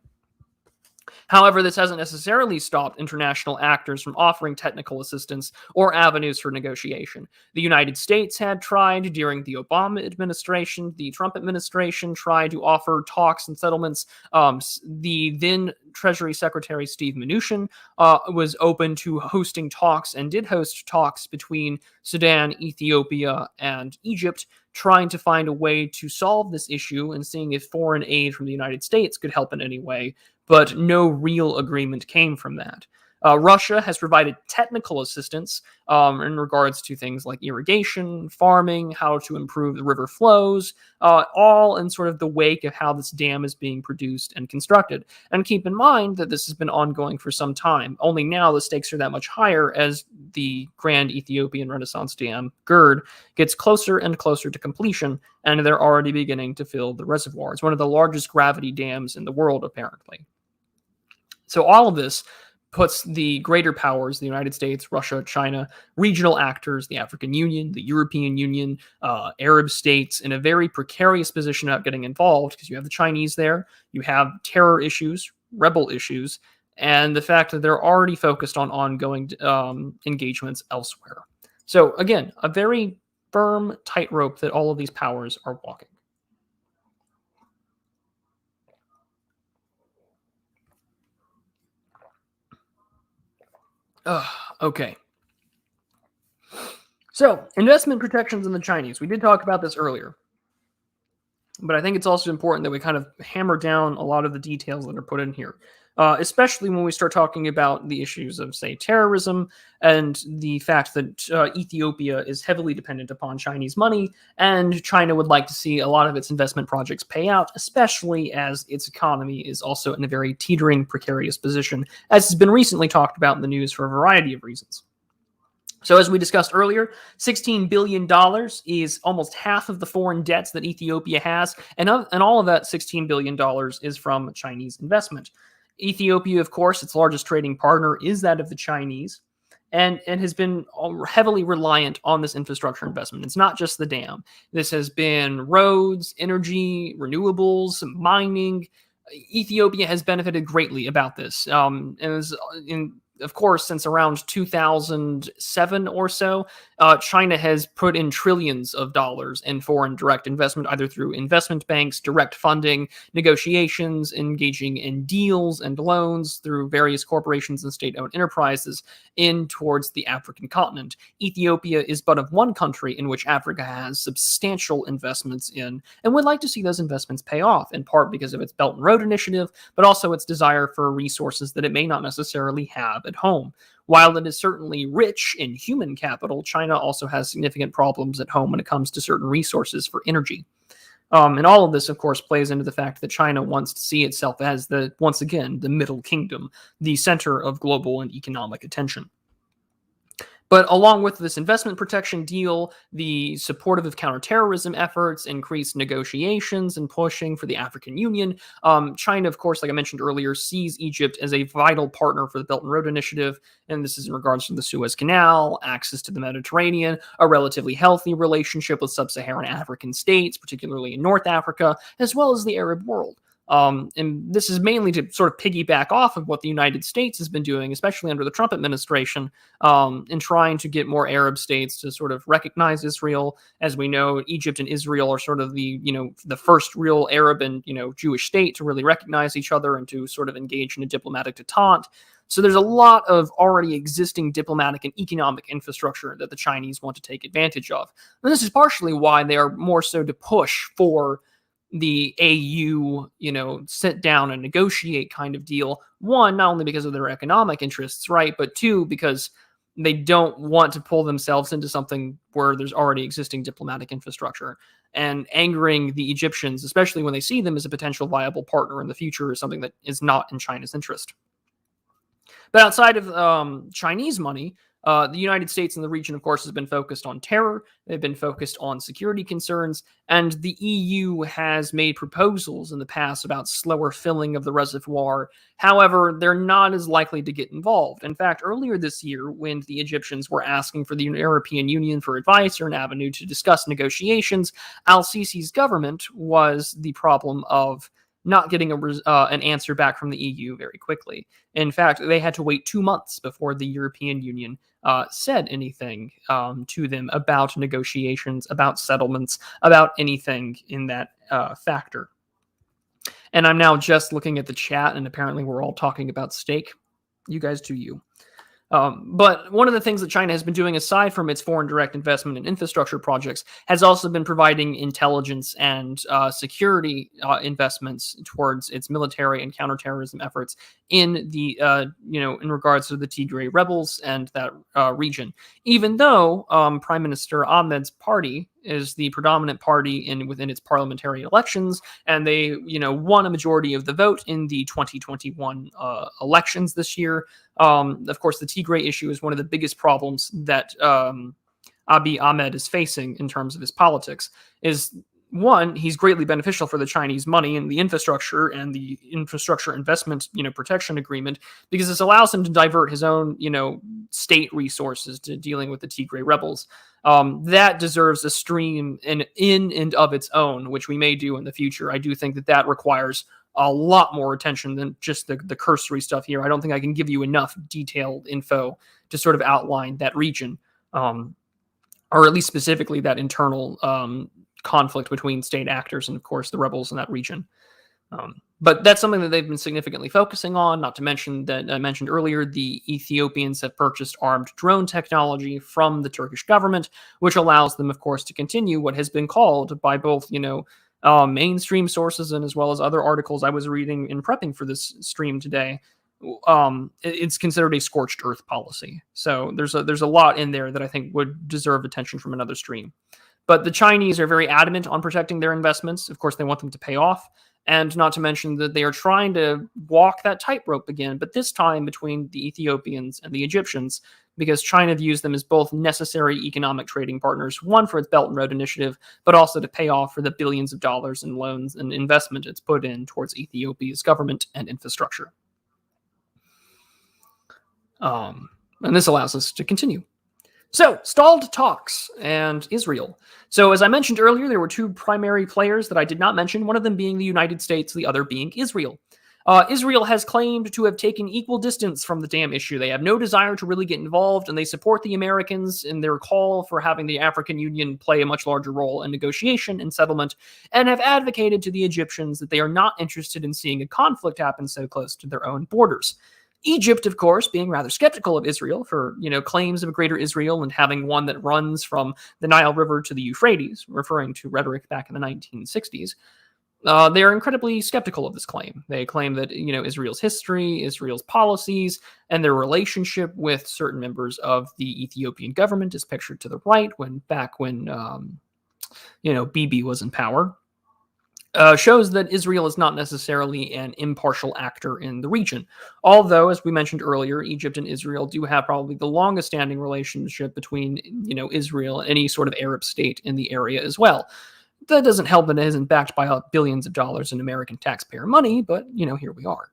However, this hasn't necessarily stopped international actors from offering technical assistance or avenues for negotiation. The United States had tried during the Obama administration. The Trump administration tried to offer talks and settlements. The then Treasury Secretary Steve Mnuchin was open to hosting talks and did host talks between Sudan, Ethiopia, and Egypt, trying to find a way to solve this issue and seeing if foreign aid from the United States could help in any way, but no real agreement came from that. Russia has provided technical assistance in regards to things like irrigation, farming, how to improve the river flows, all in sort of the wake of how this dam is being produced and constructed. And keep in mind that this has been ongoing for some time. Only now the stakes are that much higher as the Grand Ethiopian Renaissance Dam, GERD, gets closer and closer to completion, and they're already beginning to fill the reservoir. It's one of the largest gravity dams in the world, apparently. So all of this puts the greater powers, the United States, Russia, China, regional actors, the African Union, the European Union, Arab states, in a very precarious position about getting involved, because you have the Chinese there, you have terror issues, rebel issues, and the fact that they're already focused on ongoing engagements elsewhere. So again, a very firm tightrope that all of these powers are walking. Okay. So, investment protections in the Chinese. We did talk about this earlier, but I think it's also important that we kind of hammer down a lot of the details that are put in here, especially when we start talking about the issues of, say, terrorism and the fact that Ethiopia is heavily dependent upon Chinese money, and China would like to see a lot of its investment projects pay out, especially as its economy is also in a very teetering, precarious position, as has been recently talked about in the news for a variety of reasons. So as we discussed earlier, $16 billion is almost half of the foreign debts that Ethiopia has, and all of that $16 billion is from Chinese investment. Ethiopia, of course, its largest trading partner is that of the Chinese, and has been heavily reliant on this infrastructure investment. It's not just the dam. This has been roads, energy, renewables, mining. Ethiopia has benefited greatly about this. Of course, since around 2007 or so, China has put in trillions of dollars in foreign direct investment, either through investment banks, direct funding, negotiations, engaging in deals and loans through various corporations and state-owned enterprises in towards the African continent. Ethiopia is but of one country in which Africa has substantial investments in, and would like to see those investments pay off, in part because of its Belt and Road Initiative, but also its desire for resources that it may not necessarily have at home. While it is certainly rich in human capital, China also has significant problems at home when it comes to certain resources for energy. And all of this, of course, plays into the fact that China wants to see itself as once again, the Middle Kingdom, the center of global and economic attention. But along with this investment protection deal, the supportive of counterterrorism efforts, increased negotiations, and pushing for the African Union, China, of course, like I mentioned earlier, sees Egypt as a vital partner for the Belt and Road Initiative, and this is in regards to the Suez Canal, access to the Mediterranean, a relatively healthy relationship with sub-Saharan African states, particularly in North Africa, as well as the Arab world. And this is mainly to sort of piggyback off of what the United States has been doing, especially under the Trump administration, in trying to get more Arab states to sort of recognize Israel. As we know, Egypt and Israel are sort of the first real Arab and, Jewish state to really recognize each other and to sort of engage in a diplomatic detente. So there's a lot of already existing diplomatic and economic infrastructure that the Chinese want to take advantage of. And this is partially why they are more so to push for the AU, sit down and negotiate kind of deal. One, not only because of their economic interests, right? But two, because they don't want to pull themselves into something where there's already existing diplomatic infrastructure. And angering the Egyptians, especially when they see them as a potential viable partner in the future, is something that is not in China's interest. But outside of Chinese money, the United States and the region, of course, has been focused on terror. They've been focused on security concerns. And the EU has made proposals in the past about slower filling of the reservoir. However, they're not as likely to get involved. In fact, earlier this year, when the Egyptians were asking for the European Union for advice or an avenue to discuss negotiations, al-Sisi's government was the problem of not getting an answer back from the EU very quickly. In fact, they had to wait 2 months before the European Union said anything to them about negotiations, about settlements, about anything in that factor. And I'm now just looking at the chat, and apparently we're all talking about steak. You guys do you. But one of the things that China has been doing, aside from its foreign direct investment in infrastructure projects, has also been providing intelligence and security investments towards its military and counterterrorism efforts in the, in regards to the Tigray rebels and that region. Even though Prime Minister Ahmed's party is the predominant party within its parliamentary elections, and they, won a majority of the vote in the 2021 elections this year. Of course, the Tigray issue is one of the biggest problems that Abiy Ahmed is facing in terms of his politics. Is one, he's greatly beneficial for the Chinese money and the infrastructure investment, protection agreement, because this allows him to divert his own, state resources to dealing with the Tigray rebels. That deserves a stream in and of its own, which we may do in the future. I do think that requires a lot more attention than just the cursory stuff here. I don't think I can give you enough detailed info to sort of outline that region, or at least specifically that internal conflict between state actors and, of course, the rebels in that region. But that's something that they've been significantly focusing on, not to mention that I mentioned earlier, the Ethiopians have purchased armed drone technology from the Turkish government, which allows them, of course, to continue what has been called by both, mainstream sources and as well as other articles I was reading in prepping for this stream today. It's considered a scorched earth policy. So there's a lot in there that I think would deserve attention from another stream. But the Chinese are very adamant on protecting their investments. Of course, they want them to pay off. And not to mention that they are trying to walk that tightrope again, but this time between the Ethiopians and the Egyptians, because China views them as both necessary economic trading partners, one for its Belt and Road Initiative, but also to pay off for the billions of dollars in loans and investment it's put in towards Ethiopia's government and infrastructure. And this allows us to continue. So, stalled talks and Israel. So, as I mentioned earlier, there were two primary players that I did not mention, one of them being the United States, the other being Israel. Israel has claimed to have taken equal distance from the dam issue. They have no desire to really get involved, and they support the Americans in their call for having the African Union play a much larger role in negotiation and settlement, and have advocated to the Egyptians that they are not interested in seeing a conflict happen so close to their own borders. Egypt, of course, being rather skeptical of Israel for, claims of a greater Israel and having one that runs from the Nile River to the Euphrates, referring to rhetoric back in the 1960s. They are incredibly skeptical of this claim. They claim that, Israel's history, Israel's policies, and their relationship with certain members of the Ethiopian government is pictured to the right when Bibi was in power. Shows that Israel is not necessarily an impartial actor in the region. Although, as we mentioned earlier, Egypt and Israel do have probably the longest standing relationship between, Israel and any sort of Arab state in the area as well. That doesn't help that it isn't backed by billions of dollars in American taxpayer money, but, here we are.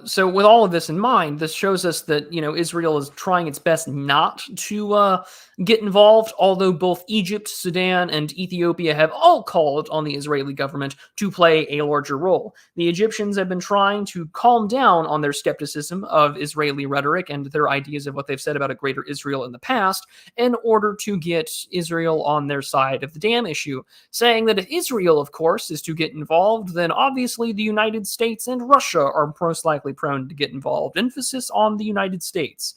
So with all of this in mind, this shows us that, Israel is trying its best not to get involved, although both Egypt, Sudan, and Ethiopia have all called on the Israeli government to play a larger role. The Egyptians have been trying to calm down on their skepticism of Israeli rhetoric and their ideas of what they've said about a greater Israel in the past in order to get Israel on their side of the dam issue, saying that if Israel, of course, is to get involved, then obviously the United States and Russia are most likely prone to get involved. Emphasis on the United States.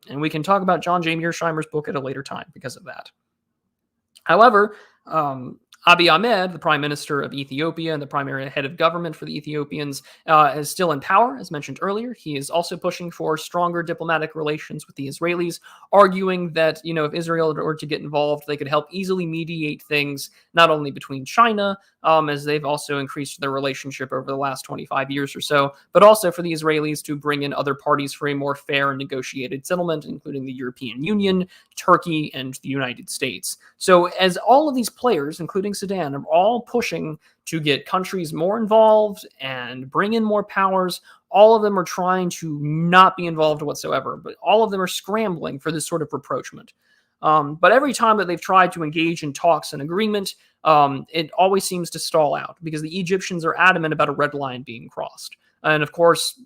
And we can talk about John J. Mearsheimer's book at a later time because of that. However, Abiy Ahmed, the Prime Minister of Ethiopia and the primary head of government for the Ethiopians, is still in power, as mentioned earlier. He is also pushing for stronger diplomatic relations with the Israelis, arguing that, if Israel were to get involved, they could help easily mediate things, not only between China, as they've also increased their relationship over the last 25 years or so, but also for the Israelis to bring in other parties for a more fair and negotiated settlement, including the European Union, Turkey, and the United States. So as all of these players, including Sudan, are all pushing to get countries more involved and bring in more powers, all of them are trying to not be involved whatsoever, but all of them are scrambling for this sort of rapprochement. But every time that they've tried to engage in talks and agreement, it always seems to stall out because the Egyptians are adamant about a red line being crossed. And of course,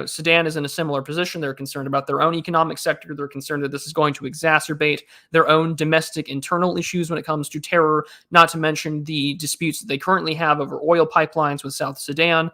Sudan is in a similar position. They're concerned about their own economic sector. They're concerned that this is going to exacerbate their own domestic internal issues when it comes to terror, not to mention the disputes that they currently have over oil pipelines with South Sudan.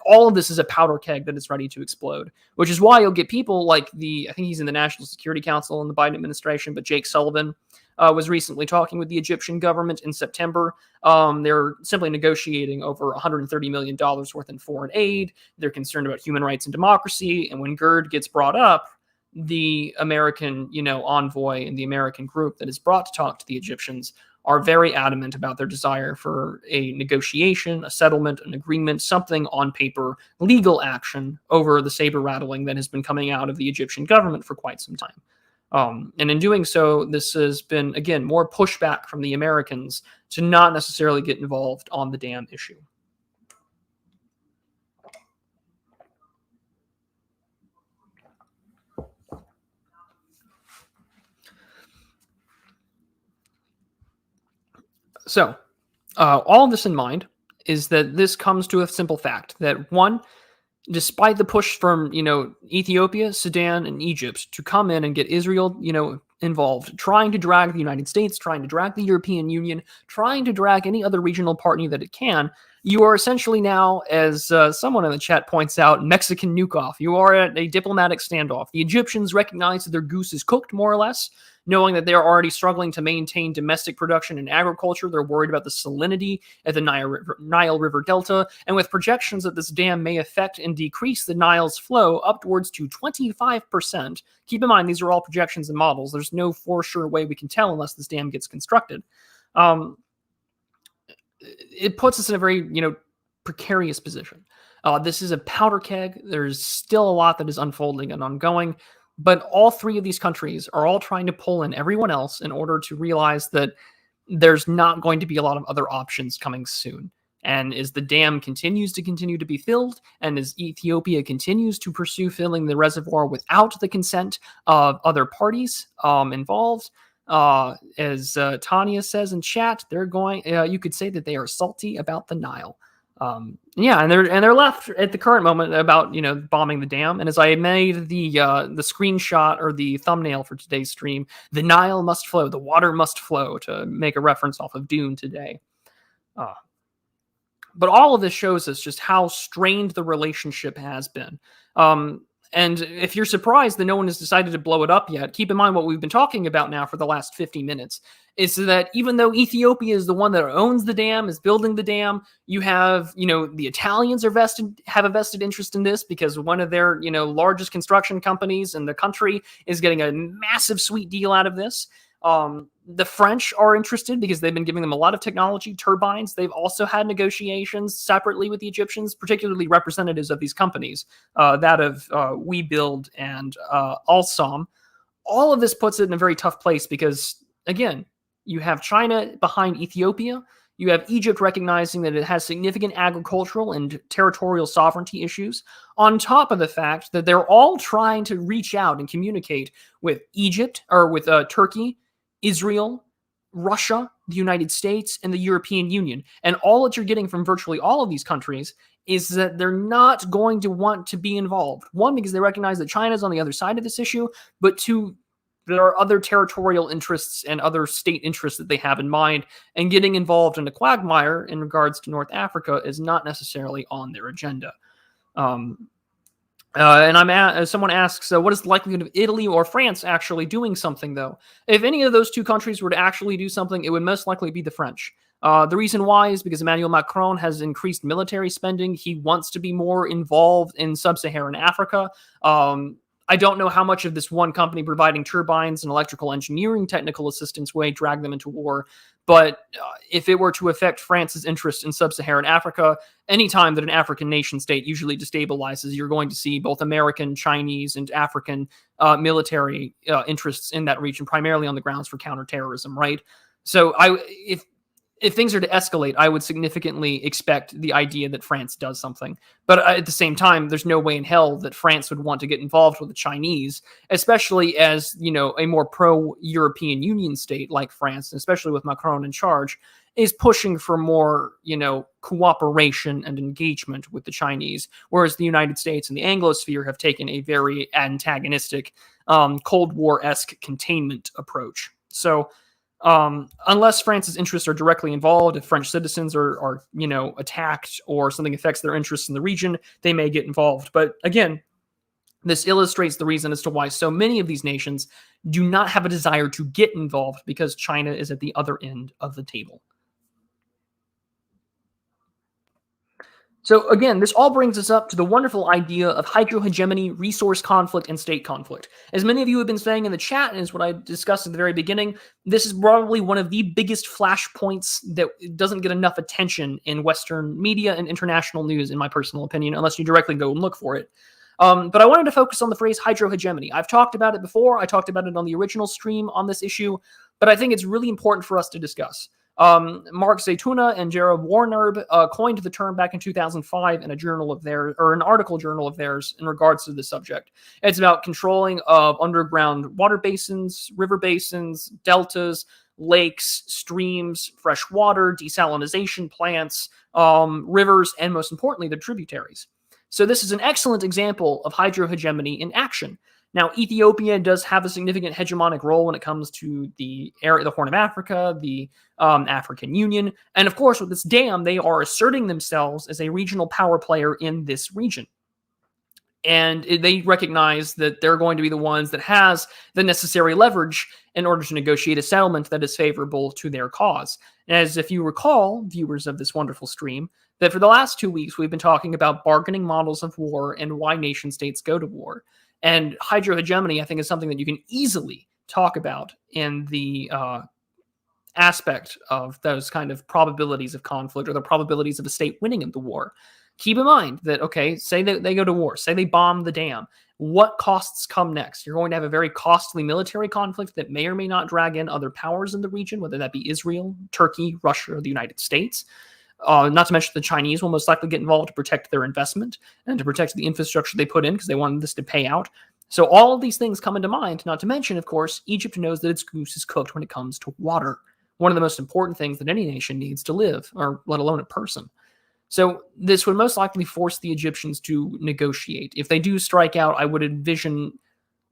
all of this is a powder keg that is ready to explode, which is why you'll get people like I think he's in the National Security Council in the Biden administration, but Jake Sullivan was recently talking with the Egyptian government in September. They're simply negotiating over $130 million worth in foreign aid. They're concerned about human rights and democracy. And when GERD gets brought up, the American, envoy and the American group that is brought to talk to the Egyptians are very adamant about their desire for a negotiation, a settlement, an agreement, something on paper, legal action over the saber rattling that has been coming out of the Egyptian government for quite some time. And in doing so, this has been, again, more pushback from the Americans to not necessarily get involved on the dam issue. So, all of this in mind is that this comes to a simple fact that, one, despite the push from, Ethiopia, Sudan, and Egypt to come in and get Israel, involved, trying to drag the United States, trying to drag the European Union, trying to drag any other regional partner that it can, you are essentially now, as someone in the chat points out, Mexican nuke off. You are at a diplomatic standoff. The Egyptians recognize that their goose is cooked, more or less, knowing that they're already struggling to maintain domestic production and agriculture. They're worried about the salinity at the Nile River Delta, and with projections that this dam may affect and decrease the Nile's flow upwards to 25%. Keep in mind, these are all projections and models. There's no for sure way we can tell unless this dam gets constructed. It puts us in a very, precarious position. This is a powder keg. There's still a lot that is unfolding and ongoing. But all three of these countries are all trying to pull in everyone else in order to realize that there's not going to be a lot of other options coming soon. And as the dam continues to be filled, and as Ethiopia continues to pursue filling the reservoir without the consent of other parties involved, as Tanya says in chat, they're going. You could say that they are salty about the Nile. And they're left at the current moment about bombing the dam. And as I made the screenshot or the thumbnail for today's stream, the Nile must flow, the water must flow, to make a reference off of Dune today. But all of this shows us just how strained the relationship has been. And if you're surprised that no one has decided to blow it up yet, keep in mind what we've been talking about now for the last 50 minutes. Is that even though Ethiopia is the one that owns the dam, is building the dam, you have, the Italians have a vested interest in this because one of their, largest construction companies in the country is getting a massive sweet deal out of this. The French are interested because they've been giving them a lot of technology, turbines. They've also had negotiations separately with the Egyptians, particularly representatives of these companies, that of WeBuild and Alstom. All of this puts it in a very tough place because, again, you have China behind Ethiopia. You have Egypt recognizing that it has significant agricultural and territorial sovereignty issues, on top of the fact that they're all trying to reach out and communicate with Egypt, or with Turkey, Israel, Russia, the United States, and the European Union. And all that you're getting from virtually all of these countries is that they're not going to want to be involved. One, because they recognize that China's on the other side of this issue, but two, there are other territorial interests and other state interests that they have in mind, and getting involved in a quagmire in regards to North Africa is not necessarily on their agenda. Someone asks, what is the likelihood of Italy or France actually doing something, though? If any of those two countries were to actually do something, it would most likely be the French. The reason why is because Emmanuel Macron has increased military spending. He wants to be more involved in sub-Saharan Africa. I don't know how much of this one company providing turbines and electrical engineering technical assistance way drag them into war. But if it were to affect France's interest in sub-Saharan Africa, anytime that an African nation state usually destabilizes, you're going to see both American, Chinese, and African military interests in that region, primarily on the grounds for counterterrorism, right? So if things are to escalate, I would significantly expect the idea that France does something. But at the same time, there's no way in hell that France would want to get involved with the Chinese, especially as, a more pro-European Union state like France, especially with Macron in charge, is pushing for more, cooperation and engagement with the Chinese, whereas the United States and the Anglosphere have taken a very antagonistic, Cold War-esque containment approach. So, Unless France's interests are directly involved, if French citizens are attacked or something affects their interests in the region, they may get involved. But again, this illustrates the reason as to why so many of these nations do not have a desire to get involved, because China is at the other end of the table. So again, this all brings us up to the wonderful idea of hydrohegemony, resource conflict, and state conflict. As many of you have been saying in the chat, and as what I discussed at the very beginning, this is probably one of the biggest flashpoints that doesn't get enough attention in Western media and international news, in my personal opinion, unless you directly go and look for it. But I wanted to focus on the phrase hydrohegemony. I've talked about it before. I talked about it on the original stream on this issue, but I think it's really important for us to discuss. Mark Zaytuna and Jared Warnerb coined the term back in 2005 in a journal of theirs, or an article journal of theirs, in regards to the subject. It's about controlling of underground water basins, river basins, deltas, lakes, streams, fresh water, desalination plants, rivers, and most importantly, the tributaries. So this is an excellent example of hydrohegemony in action. Now, Ethiopia does have a significant hegemonic role when it comes to the Horn of Africa, the African Union, and of course, with this dam, they are asserting themselves as a regional power player in this region. And they recognize that they're going to be the ones that has the necessary leverage in order to negotiate a settlement that is favorable to their cause. As if you recall, viewers of this wonderful stream, that for the last 2 weeks, we've been talking about bargaining models of war and why nation states go to war. And hydrohegemony, I think, is something that you can easily talk about in the aspect of those kind of probabilities of conflict, or the probabilities of a state winning of the war. Keep in mind that, okay, say that they go to war, say they bomb the dam. What costs come next? You're going to have a very costly military conflict that may or may not drag in other powers in the region, whether that be Israel, Turkey, Russia, or the United States. Not to mention the Chinese will most likely get involved to protect their investment and to protect the infrastructure they put in, because they wanted this to pay out. So all of these things come into mind, not to mention, of course, Egypt knows that its goose is cooked when it comes to water. One of the most important things that any nation needs to live, or let alone a person. So this would most likely force the Egyptians to negotiate. If they do strike out, I would envision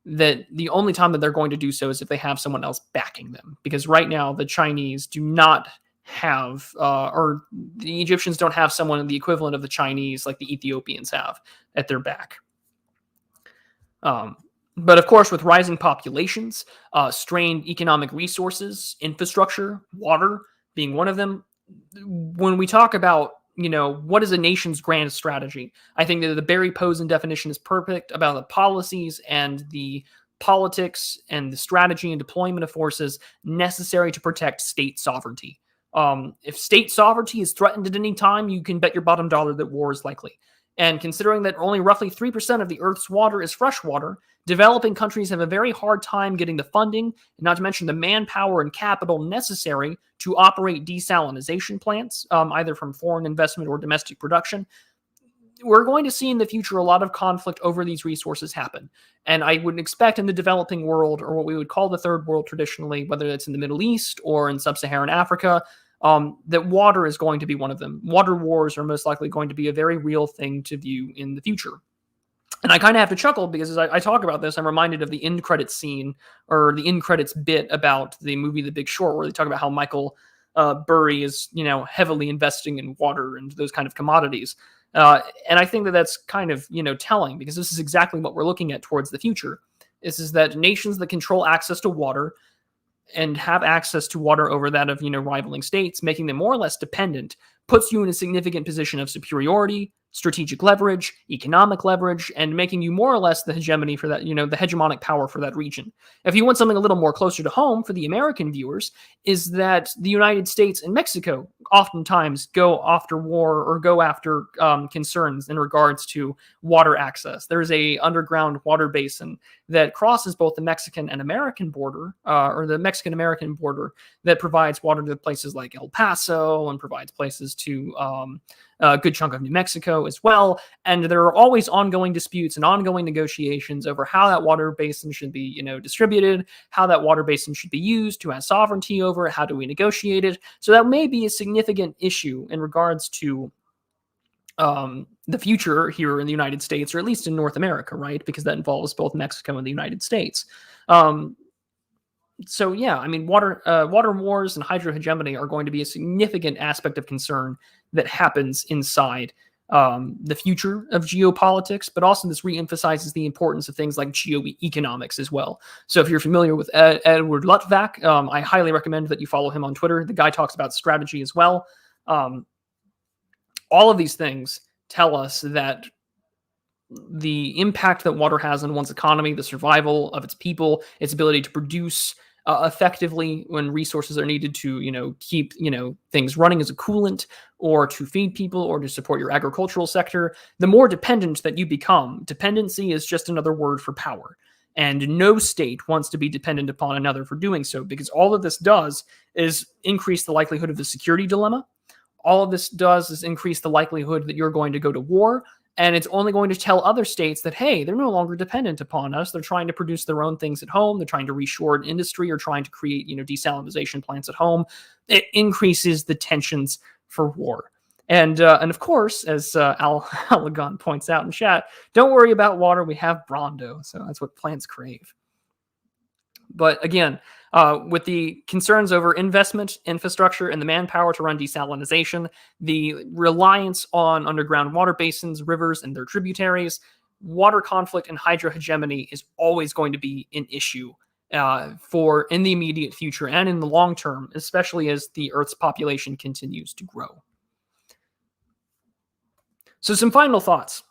that the only time that they're going to do so is if they have someone else backing them. Because right now, the Chinese do not have, or the Egyptians don't have someone the equivalent of the Chinese like the Ethiopians have at their back. But of course, with rising populations, strained economic resources, infrastructure, water being one of them, when we talk about, what is a nation's grand strategy, I think that the Barry Posen definition is perfect about the policies and the politics and the strategy and deployment of forces necessary to protect state sovereignty. If state sovereignty is threatened at any time, you can bet your bottom dollar that war is likely. And considering that only roughly 3% of the Earth's water is fresh water, developing countries have a very hard time getting the funding, not to mention the manpower and capital necessary to operate desalination plants, either from foreign investment or domestic production. We're going to see in the future a lot of conflict over these resources happen. And I would expect in the developing world, or what we would call the third world traditionally, whether it's in the Middle East or in sub-Saharan Africa, that water is going to be one of them. Water wars are most likely going to be a very real thing to view in the future. And I kind of have to chuckle because as I talk about this, I'm reminded of the end credits scene, or the end credits bit about the movie The Big Short, where they talk about how Michael Burry is, heavily investing in water and those kind of commodities. And I think that that's kind of, telling, because this is exactly what we're looking at towards the future. This is that nations that control access to water and have access to water over that of, rivaling states, making them more or less dependent, puts you in a significant position of superiority, strategic leverage, economic leverage, and making you more or less the hegemony for that, the hegemonic power for that region. If you want something a little more closer to home for the American viewers, is that the United States and Mexico oftentimes go after war, or go after concerns in regards to water access. There's a underground water basin that crosses both the Mexican and American border, or the Mexican-American border, that provides water to places like El Paso and provides places to a good chunk of New Mexico as well. And there are always ongoing disputes and ongoing negotiations over how that water basin should be, distributed, how that water basin should be used, who has sovereignty over it, how do we negotiate it. So that may be a significant issue in regards to the future here in the United States, or at least in North America, right? Because that involves both Mexico and the United States. So yeah, I mean, water wars and hydrohegemony are going to be a significant aspect of concern that happens inside the future of geopolitics, but also this reemphasizes the importance of things like geoeconomics as well. So if you're familiar with Edward Luttwak, I highly recommend that you follow him on Twitter. The guy talks about strategy as well. All of these things tell us that the impact that water has on one's economy, the survival of its people, its ability to produce effectively when resources are needed to, keep, things running as a coolant or to feed people or to support your agricultural sector, the more dependent that you become. Dependency is just another word for power. And no state wants to be dependent upon another for doing so, because all of this does is increase the likelihood of the security dilemma. All of this does is increase the likelihood that you're going to go to war. And it's only going to tell other states that, hey, they're no longer dependent upon us. They're trying to produce their own things at home. They're trying to reshore industry or trying to create, desalinization plants at home. It increases the tensions for war. And of course, as Al Alagon points out in chat, don't worry about water. We have Brondo. So that's what plants crave. But again, with the concerns over investment, infrastructure, and the manpower to run desalinization, the reliance on underground water basins, rivers, and their tributaries, water conflict and hydrohegemony is always going to be an issue for in the immediate future and in the long term, especially as the Earth's population continues to grow. So some final thoughts.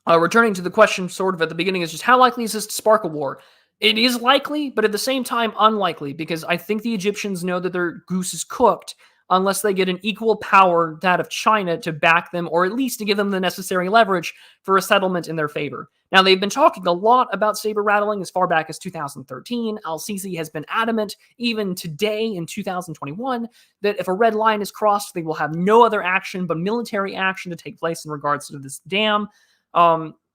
Returning to the question sort of at the beginning is just how likely is this to spark a war? It is likely, but at the same time unlikely, because I think the Egyptians know that their goose is cooked unless they get an equal power that of China to back them, or at least to give them the necessary leverage for a settlement in their favor. Now, they've been talking a lot about saber rattling as far back as 2013. Al-Sisi has been adamant, even today in 2021, that if a red line is crossed, they will have no other action but military action to take place in regards to this dam.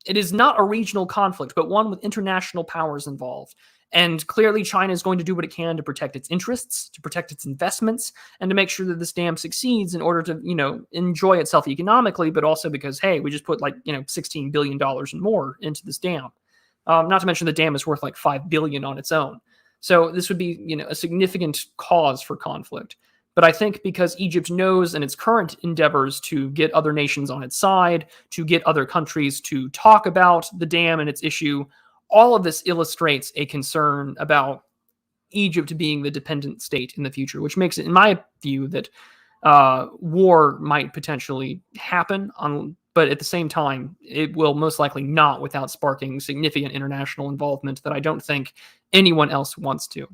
It is not a regional conflict, but one with international powers involved. And clearly, China is going to do what it can to protect its interests, to protect its investments, and to make sure that this dam succeeds in order to, enjoy itself economically, but also because, hey, we just put $16 billion and more into this dam. Not to mention the dam is worth like $5 billion on its own. So this would be, a significant cause for conflict. But I think because Egypt knows in its current endeavors to get other nations on its side, to get other countries to talk about the dam and its issue, all of this illustrates a concern about Egypt being the dependent state in the future, which makes it, in my view, that war might potentially happen, but at the same time, it will most likely not without sparking significant international involvement that I don't think anyone else wants to.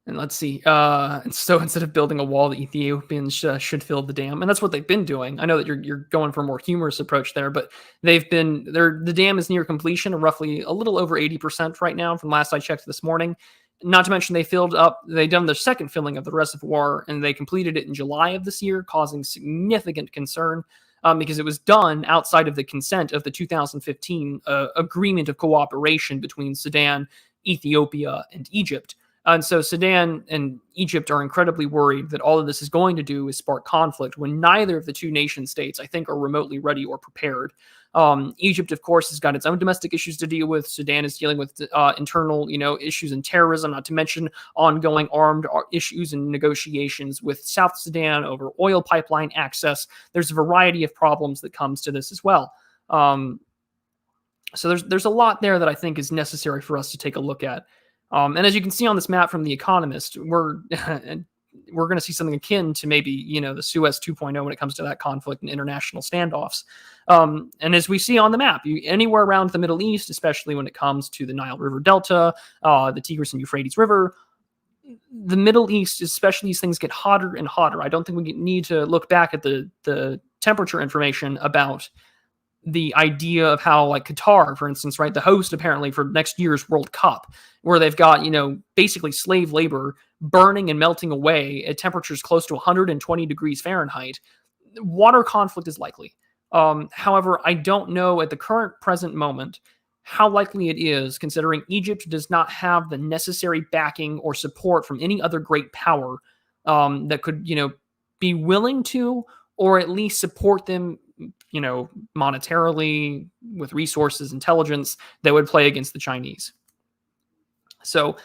And let's see. So instead of building a wall, the Ethiopians should fill the dam, and that's what they've been doing. I know that you're going for a more humorous approach there, but the dam is near completion, roughly a little over 80% right now, from last I checked this morning. Not to mention they've done the second filling of the reservoir, and they completed it in July of this year, causing significant concern because it was done outside of the consent of the 2015 agreement of cooperation between Sudan, Ethiopia, and Egypt. And so Sudan and Egypt are incredibly worried that all of this is going to do is spark conflict when neither of the two nation states, I think, are remotely ready or prepared. Egypt, of course, has got its own domestic issues to deal with. Sudan is dealing with internal, issues and terrorism, not to mention ongoing armed issues and negotiations with South Sudan over oil pipeline access. There's a variety of problems that comes to this as well. So there's a lot there that I think is necessary for us to take a look at. And as you can see on this map from The Economist, we're going to see something akin to maybe, the Suez 2.0 when it comes to that conflict and international standoffs. And as we see on the map, anywhere around the Middle East, especially when it comes to the Nile River Delta, the Tigris and Euphrates River, the Middle East, especially, these things get hotter and hotter. I don't think we need to look back at the temperature information about the idea of how, like, Qatar, for instance, right, the host apparently for next year's World Cup, where they've got, basically slave labor burning and melting away at temperatures close to 120 degrees Fahrenheit. Water conflict is likely. However, I don't know at the current present moment how likely it is, considering Egypt does not have the necessary backing or support from any other great power that could, be willing to, or at least support them, monetarily, with resources, intelligence, that would play against the Chinese. So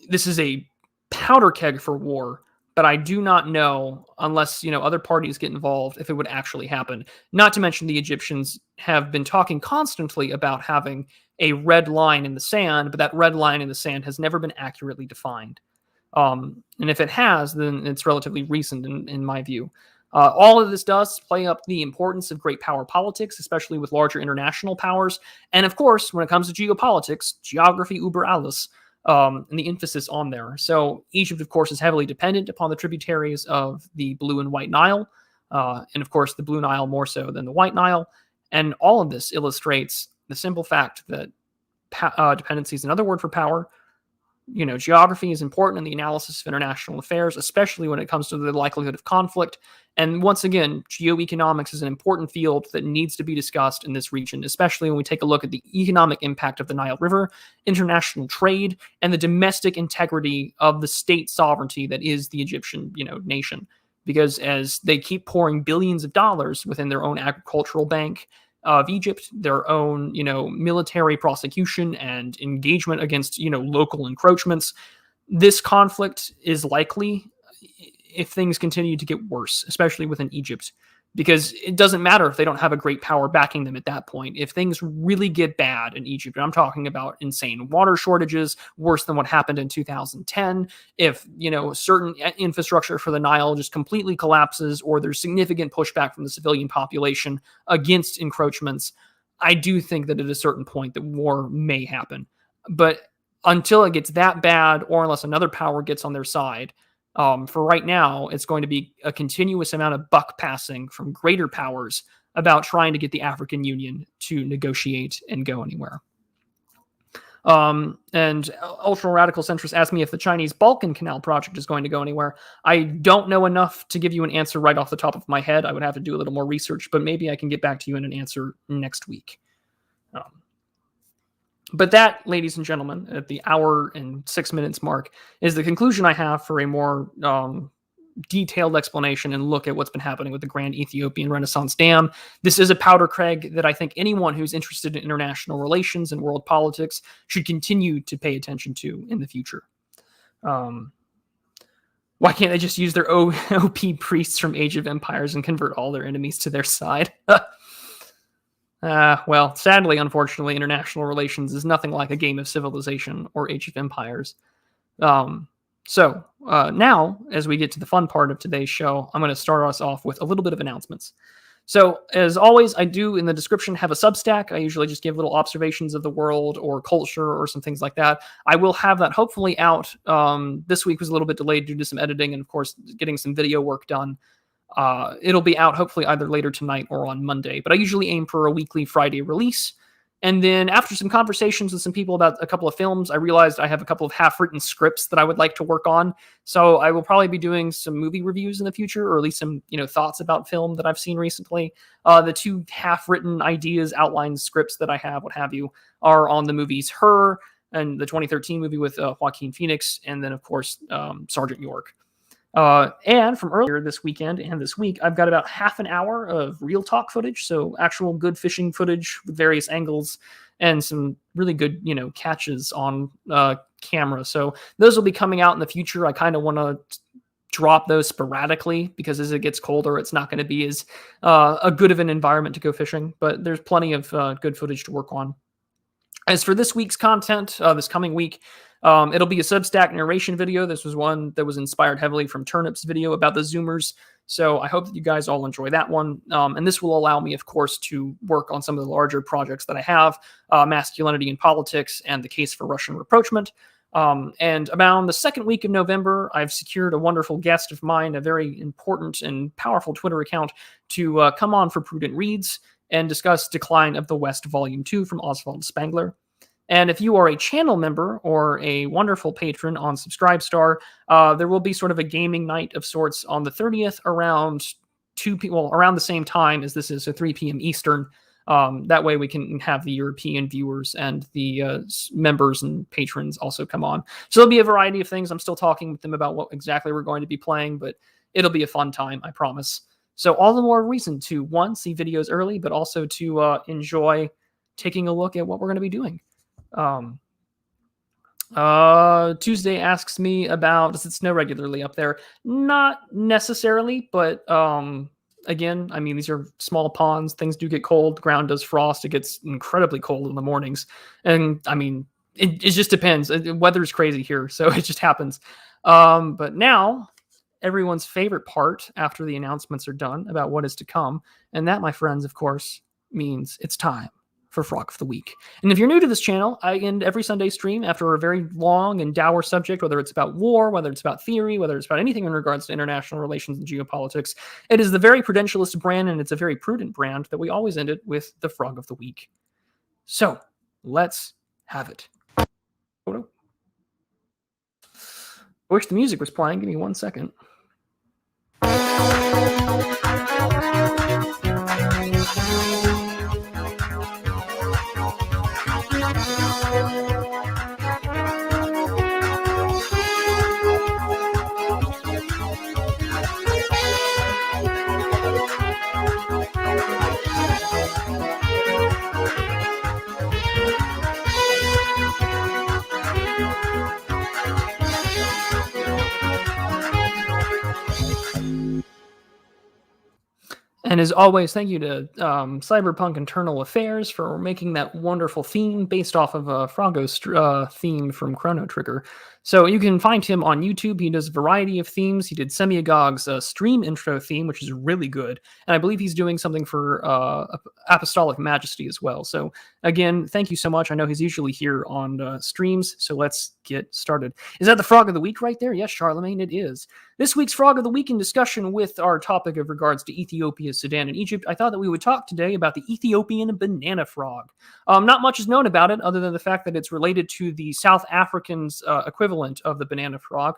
this is a powder keg for war, but I do not know, unless other parties get involved, if it would actually happen. Not to mention the Egyptians have been talking constantly about having a red line in the sand, but that red line in the sand has never been accurately defined. And if it has, then it's relatively recent in my view. All of this does play up the importance of great power politics, especially with larger international powers. And of course, when it comes to geopolitics, geography uber alles, and the emphasis on there. So Egypt, of course, is heavily dependent upon the tributaries of the Blue and White Nile, and of course, the Blue Nile more so than the White Nile. And all of this illustrates the simple fact that dependency is another word for power. Geography is important in the analysis of international affairs, especially when it comes to the likelihood of conflict. And once again, geoeconomics is an important field that needs to be discussed in this region, especially when we take a look at the economic impact of the Nile River, international trade, and the domestic integrity of the state sovereignty that is the Egyptian, nation. Because as they keep pouring billions of dollars within their own agricultural bank of Egypt, their own, military prosecution and engagement against, local encroachments, this conflict is likely, if things continue to get worse, especially within Egypt, because it doesn't matter if they don't have a great power backing them at that point. If things really get bad in Egypt, and I'm talking about insane water shortages, worse than what happened in 2010, if, certain infrastructure for the Nile just completely collapses, or there's significant pushback from the civilian population against encroachments, I do think that at a certain point that war may happen. But until it gets that bad, or unless another power gets on their side, for right now, it's going to be a continuous amount of buck passing from greater powers about trying to get the African Union to negotiate and go anywhere. And ultra-radical centrists asked me if the Chinese Balkan Canal project is going to go anywhere. I don't know enough to give you an answer right off the top of my head. I would have to do a little more research, but maybe I can get back to you in an answer next week. But that, ladies and gentlemen, at the hour and 6 minutes mark, is the conclusion I have for a more detailed explanation and look at what's been happening with the Grand Ethiopian Renaissance Dam. This is a powder keg that I think anyone who's interested in international relations and world politics should continue to pay attention to in the future. Why can't they just use their OP priests from Age of Empires and convert all their enemies to their side? Well, sadly, unfortunately, international relations is nothing like a game of Civilization or Age of Empires. So now, as we get to the fun part of today's show, I'm going to start us off with a little bit of announcements. So, as always, I do in the description have a Substack. I usually just give little observations of the world or culture or some things like that. I will have that hopefully out. This week was a little bit delayed due to some editing and, of course, getting some video work done. It'll be out hopefully either later tonight or on Monday, but I usually aim for a weekly Friday release. And then after some conversations with some people about a couple of films, I realized I have a couple of half-written scripts that I would like to work on. So I will probably be doing some movie reviews in the future, or at least some, thoughts about film that I've seen recently. The two half-written ideas, outlines, scripts that I have, what have you, are on the movies Her and the 2013 movie with Joaquin Phoenix, and then, of course, Sergeant York. And from earlier this weekend and this week, I've got about half an hour of real talk footage. So actual good fishing footage with various angles and some really good, catches on camera. So those will be coming out in the future. I kind of want to drop those sporadically because as it gets colder, it's not going to be as a good of an environment to go fishing, but there's plenty of good footage to work on. As for this week's content, this coming week, it'll be a Substack narration video. This was one that was inspired heavily from Turnip's video about the Zoomers. So I hope that you guys all enjoy that one. And this will allow me, of course, to work on some of the larger projects that I have, Masculinity in Politics and the Case for Russian Rapprochement. And around the second week of November, I've secured a wonderful guest of mine, a very important and powerful Twitter account, to come on for Prudent Reads and discuss Decline of the West Volume 2 from Oswald Spengler. And if you are a channel member or a wonderful patron on Subscribestar, there will be sort of a gaming night of sorts on the 30th around around the same time as this is, so 3 p.m. Eastern. That way we can have the European viewers and the members and patrons also come on. So there'll be a variety of things. I'm still talking with them about what exactly we're going to be playing, but it'll be a fun time, I promise. So all the more reason to, one, see videos early, but also to enjoy taking a look at what we're going to be doing. Tuesday asks me about, does it snow regularly up there? Not necessarily, but again, I mean, these are small ponds. Things do get cold. The ground does frost. It gets incredibly cold in the mornings. And I mean, it just depends. Weather's crazy here, so it just happens. But now, everyone's favorite part after the announcements are done about what is to come. And that, my friends, of course, means it's time for Frog of the Week. And if you're new to this channel, I end every Sunday stream after a very long and dour subject, whether it's about war, whether it's about theory, whether it's about anything in regards to international relations and geopolitics. It is the very Prudentialist brand, and it's a very prudent brand that we always end it with the Frog of the Week. So, let's have it. I wish the music was playing. Give me 1 second. And as always, thank you to Cyberpunk Internal Affairs for making that wonderful theme based off of Froggo's theme from Chrono Trigger. So you can find him on YouTube. He does a variety of themes. He did Semiagog's stream intro theme, which is really good. And I believe he's doing something for Apostolic Majesty as well. So again, thank you so much. I know he's usually here on streams, so let's get started. Is that the Frog of the Week right there? Yes, Charlemagne, it is. This week's Frog of the Week, in discussion with our topic of regards to Ethiopia, Sudan, and Egypt, I thought that we would talk today about the Ethiopian banana frog. Not much is known about it other than the fact that it's related to the South African's equivalent of the banana frog.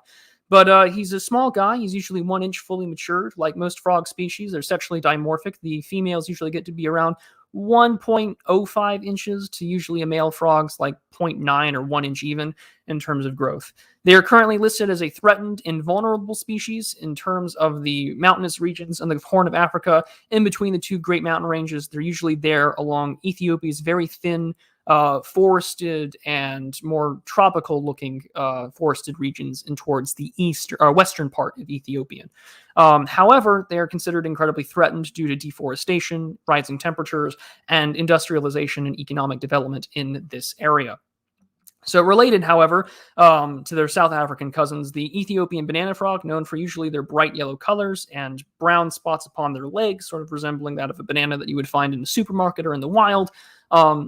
But he's a small guy. He's usually 1 inch fully matured. Like most frog species, they're sexually dimorphic. The females usually get to be around 1.05 inches to usually a male frog's like 0.9 or 1 inch even in terms of growth. They are currently listed as a threatened and vulnerable species in terms of the mountainous regions and the Horn of Africa in between the two great mountain ranges. They're usually there along Ethiopia's very thin forested and more tropical looking forested regions and towards the east or western part of Ethiopia. However, they are considered incredibly threatened due to deforestation, rising temperatures, and industrialization and economic development in this area. So related, however, to their South African cousins, the Ethiopian banana frog, known for usually their bright yellow colors and brown spots upon their legs, sort of resembling that of a banana that you would find in the supermarket or in the wild.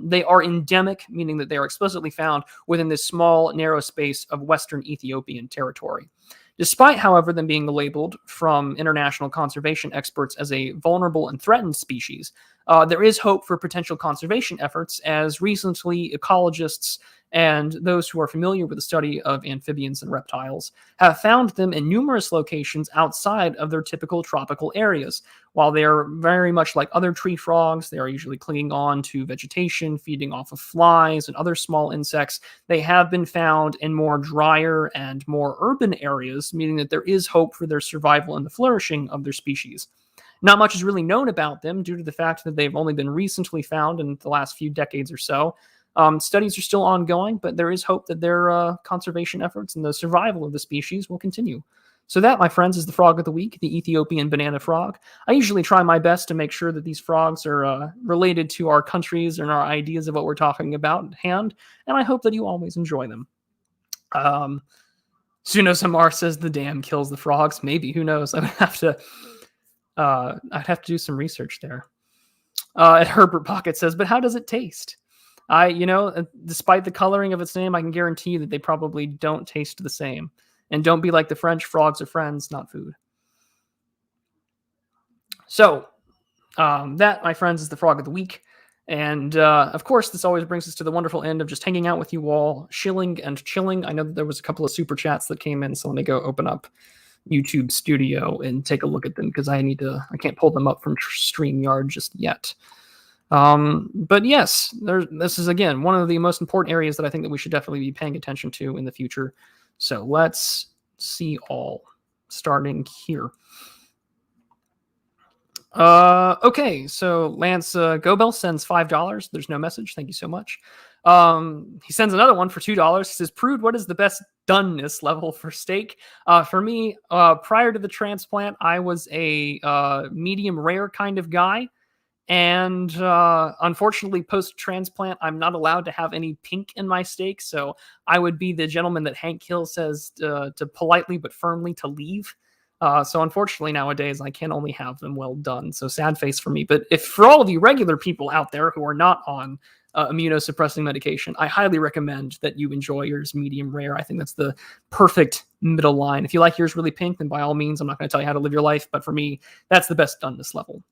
They are endemic, meaning that they are explicitly found within this small, narrow space of Western Ethiopian territory. Despite, however, them being labeled from international conservation experts as a vulnerable and threatened species, there is hope for potential conservation efforts, as recently ecologists and those who are familiar with the study of amphibians and reptiles have found them in numerous locations outside of their typical tropical areas. While they are very much like other tree frogs, they are usually clinging on to vegetation, feeding off of flies and other small insects. They have been found in more drier and more urban areas, meaning that there is hope for their survival and the flourishing of their species. Not much is really known about them due to the fact that they've only been recently found in the last few decades or so. Studies are still ongoing, but there is hope that their conservation efforts and the survival of the species will continue. So that, my friends, is the Frog of the Week, the Ethiopian banana frog. I usually try my best to make sure that these frogs are related to our countries and our ideas of what we're talking about at hand, and I hope that you always enjoy them. Suno Samar says the dam kills the frogs. Maybe, who knows? I'd have to do some research there. And Herbert Pocket says, but how does it taste? Despite the coloring of its name, I can guarantee you that they probably don't taste the same. And don't be like the French, frogs are friends, not food. So, that, my friends, is the Frog of the Week. And, of course, this always brings us to the wonderful end of just hanging out with you all, shilling and chilling. I know that there was a couple of super chats that came in, so let me go open up YouTube Studio and take a look at them, because I can't pull them up from StreamYard just yet. But yes, this is, again, one of the most important areas that I think that we should definitely be paying attention to in the future. So let's see all, starting here. Okay, so Lance Gobel sends $5. There's no message. Thank you so much. He sends another one for $2. He says, Prude, what is the best doneness level for steak? For me, prior to the transplant, I was a medium rare kind of guy. And unfortunately, post-transplant, I'm not allowed to have any pink in my steak. So I would be the gentleman that Hank Hill says to politely but firmly to leave. So unfortunately, nowadays, I can only have them well done. So sad face for me. But if for all of you regular people out there who are not on immunosuppressing medication, I highly recommend that you enjoy yours medium rare. I think that's the perfect middle line. If you like yours really pink, then by all means, I'm not going to tell you how to live your life. But for me, that's the best doneness level.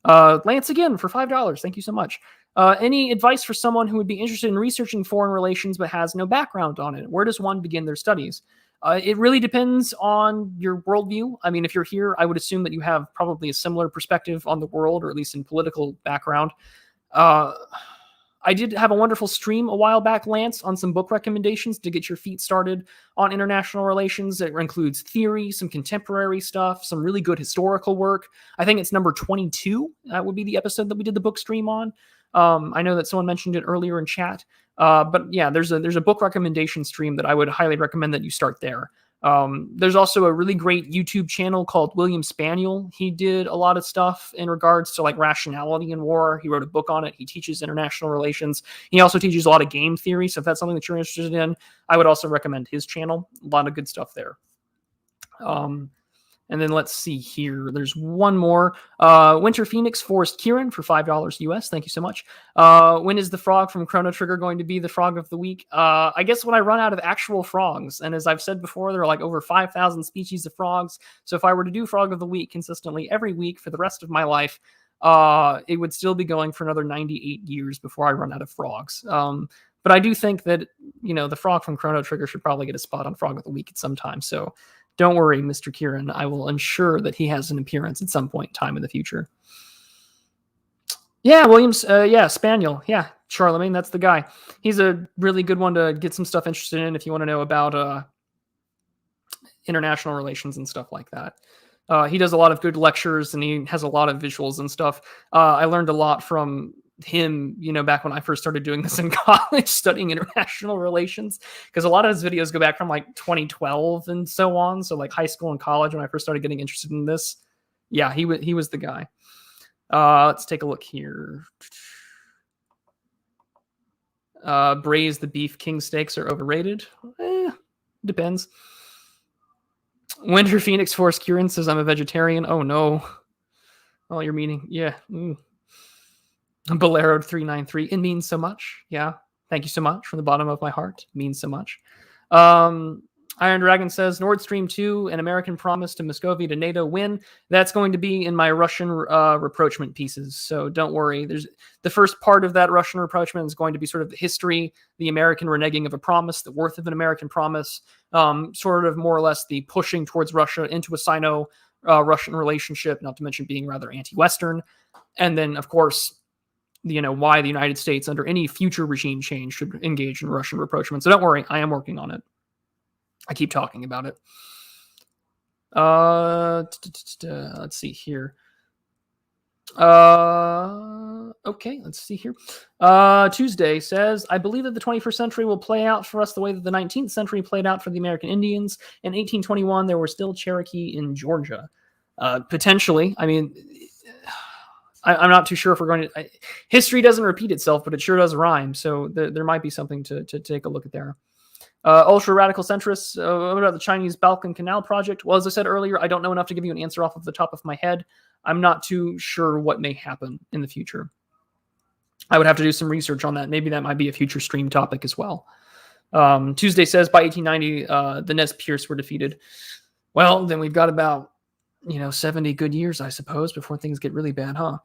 Lance again for $5. Thank you so much. Any advice for someone who would be interested in researching foreign relations but has no background on it? Where does one begin their studies? It really depends on your worldview. I mean, if you're here, I would assume that you have probably a similar perspective on the world, or at least in political background. I did have a wonderful stream a while back, Lance, on some book recommendations to get your feet started on international relations. It includes theory, some contemporary stuff, some really good historical work. I think it's number 22. That would be the episode that we did the book stream on. I know that someone mentioned it earlier in chat. But yeah, there's a book recommendation stream that I would highly recommend that you start there. There's also a really great YouTube channel called William Spaniel. He did a lot of stuff in regards to like rationality in war. He wrote a book on it. He teaches international relations. He also teaches a lot of game theory. So if that's something that you're interested in, I would also recommend his channel. A lot of good stuff there. And then let's see here. There's one more. Winter Phoenix Forest Kieran for $5 US. Thank you so much. When is the frog from Chrono Trigger going to be the frog of the week? I guess when I run out of actual frogs. And as I've said before, there are like over 5,000 species of frogs. So if I were to do frog of the week consistently every week for the rest of my life, it would still be going for another 98 years before I run out of frogs. But I do think that, the frog from Chrono Trigger should probably get a spot on frog of the week at some time. So don't worry, Mr. Kieran. I will ensure that he has an appearance at some point in time in the future. Yeah, Williams. Spaniel. Yeah, Charlemagne. That's the guy. He's a really good one to get some stuff interested in if you want to know about international relations and stuff like that. He does a lot of good lectures and he has a lot of visuals and stuff. I learned a lot from him, back when I first started doing this in college, studying international relations, because a lot of his videos go back from like 2012 and so on. So like high school and college, when I first started getting interested in this. Yeah, he was the guy. Let's take a look here. Braise the beef king steaks are overrated. Depends. Winter Phoenix Forest Kieran says I'm a vegetarian. Oh no. Oh, you're meaning, yeah. Bolero 393. It means so much. Yeah. Thank you so much from the bottom of my heart. It means so much. Iron Dragon says Nord Stream 2, an American promise to Muscovy to NATO win. That's going to be in my Russian rapprochement pieces. So don't worry. There's the first part of that Russian rapprochement is going to be sort of the history, the American reneging of a promise, the worth of an American promise, sort of more or less the pushing towards Russia into a Sino-Russian relationship, not to mention being rather anti-Western. And then, of course, why the United States, under any future regime change, should engage in Russian rapprochement. So don't worry, I am working on it. I keep talking about it. Let's see here. Okay, let's see here. Tuesday says, I believe that the 21st century will play out for us the way that the 19th century played out for the American Indians. In 1821, there were still Cherokee in Georgia. Potentially. I mean, I'm not too sure if we're going to... history doesn't repeat itself, but it sure does rhyme. So there might be something to take a look at there. Ultra-radical centrists, what about the Chinese Balkan Canal project? Well, as I said earlier, I don't know enough to give you an answer off of the top of my head. I'm not too sure what may happen in the future. I would have to do some research on that. Maybe that might be a future stream topic as well. Tuesday says, by 1890, the Nez Perce were defeated. Well, then we've got about 70 good years, I suppose, before things get really bad, huh?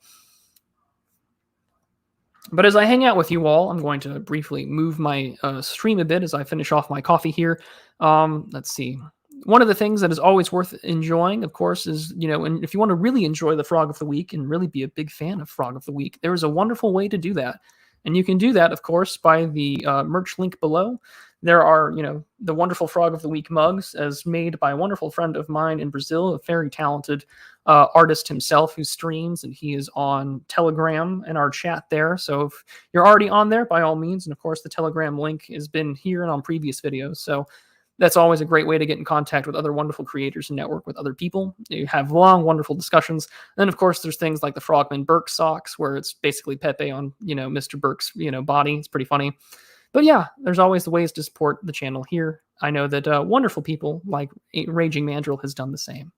But as I hang out with you all, I'm going to briefly move my stream a bit as I finish off my coffee here. Let's see. One of the things that is always worth enjoying, of course, is, and if you want to really enjoy the Frog of the Week and really be a big fan of Frog of the Week, there is a wonderful way to do that. And you can do that, of course, by the merch link below. There are, the wonderful Frog of the Week mugs, as made by a wonderful friend of mine in Brazil, a very talented artist himself who streams, and he is on Telegram in our chat there. So if you're already on there, by all means, and of course the Telegram link has been here and on previous videos. So that's always a great way to get in contact with other wonderful creators and network with other people. You have long, wonderful discussions. And then, of course, there's things like the Frogman Burke socks, where it's basically Pepe on, Mr. Burke's, body. It's pretty funny. But yeah, there's always the ways to support the channel here. I know that wonderful people like Raging Mandrill has done the same.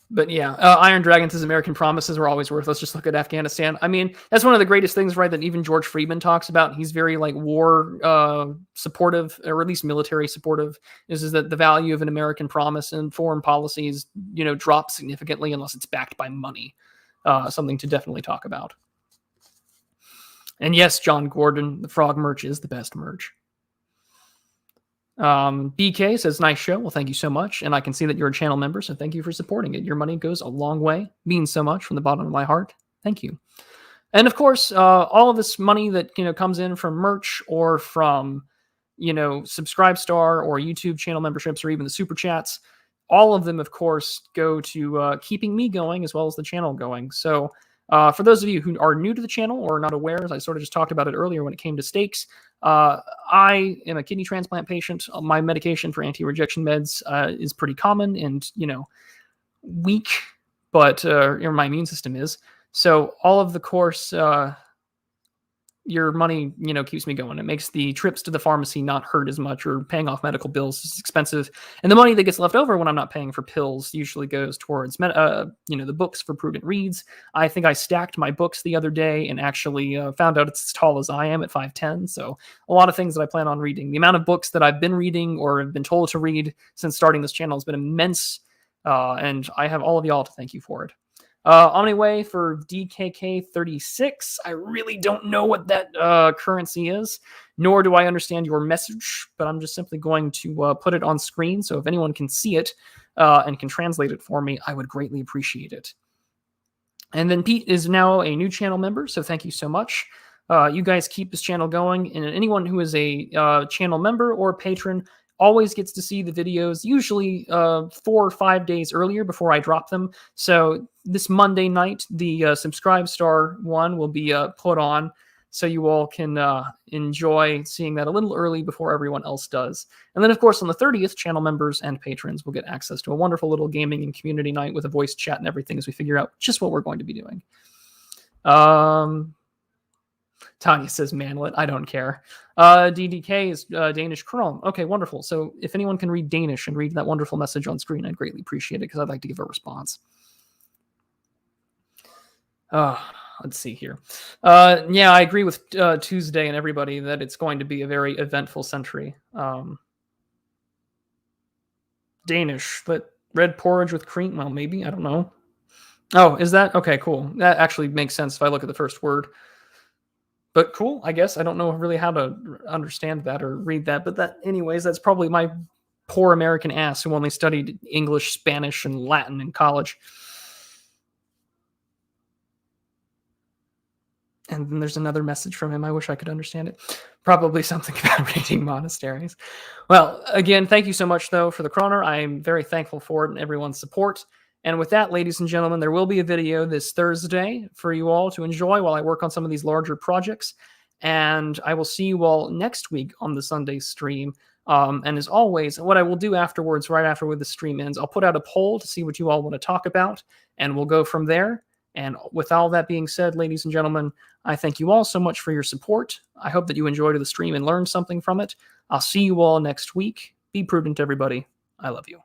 But yeah, Iron Dragon says American promises were always worth. Let's just look at Afghanistan. I mean, that's one of the greatest things, right, that even George Friedman talks about. He's very war supportive, or at least military supportive, is that the value of an American promise and foreign policies, drop significantly unless it's backed by money. Something to definitely talk about. And yes, John Gordon, the frog merch is the best merch. BK says, nice show. Well, thank you so much. And I can see that you're a channel member, so thank you for supporting it. Your money goes a long way. Means so much from the bottom of my heart. Thank you. And of course, all of this money that, comes in from merch or from, Subscribe Star or YouTube channel memberships or even the super chats, all of them, of course, go to keeping me going as well as the channel going. So for those of you who are new to the channel or not aware, as I sort of just talked about it earlier when it came to stakes, I am a kidney transplant patient. My medication for anti-rejection meds is pretty common and, weak, but my immune system is. So all of the course, your money, keeps me going. It makes the trips to the pharmacy not hurt as much, or paying off medical bills is expensive. And the money that gets left over when I'm not paying for pills usually goes towards, the books for Prudent Reads. I think I stacked my books the other day and actually found out it's as tall as I am at 5'10". So a lot of things that I plan on reading. The amount of books that I've been reading or have been told to read since starting this channel has been immense. And I have all of y'all to thank you for it. Omniway for DKK36. I really don't know what that currency is, nor do I understand your message, but I'm just simply going to put it on screen. So if anyone can see it and can translate it for me, I would greatly appreciate it. And then Pete is now a new channel member, so thank you so much. You guys keep this channel going, and anyone who is a channel member or patron always gets to see the videos, usually 4 or 5 days earlier before I drop them. So this Monday night, the Subscribe Star one will be put on, so you all can enjoy seeing that a little early before everyone else does. And then, of course, on the 30th, channel members and patrons will get access to a wonderful little gaming and community night with a voice chat and everything as we figure out just what we're going to be doing. Tanya says manlet. I don't care. DDK is Danish Chrome. Okay, wonderful. So if anyone can read Danish and read that wonderful message on screen, I'd greatly appreciate it because I'd like to give a response. Let's see here. Yeah, I agree with Tuesday and everybody that it's going to be a very eventful century. Danish, but red porridge with cream? Well, maybe. I don't know. Oh, is that? Okay, cool. That actually makes sense if I look at the first word. But cool, I guess. I don't know really how to understand that or read that. But that, anyways, that's probably my poor American ass who only studied English, Spanish, and Latin in college. And then there's another message from him. I wish I could understand it. Probably something about reading monasteries. Well, again, thank you so much, though, for the kroner. I'm very thankful for it and everyone's support. And with that, ladies and gentlemen, there will be a video this Thursday for you all to enjoy while I work on some of these larger projects. And I will see you all next week on the Sunday stream. And as always, what I will do afterwards, right after the stream ends, I'll put out a poll to see what you all want to talk about, and we'll go from there. And with all that being said, ladies and gentlemen, I thank you all so much for your support. I hope that you enjoyed the stream and learned something from it. I'll see you all next week. Be prudent, everybody. I love you.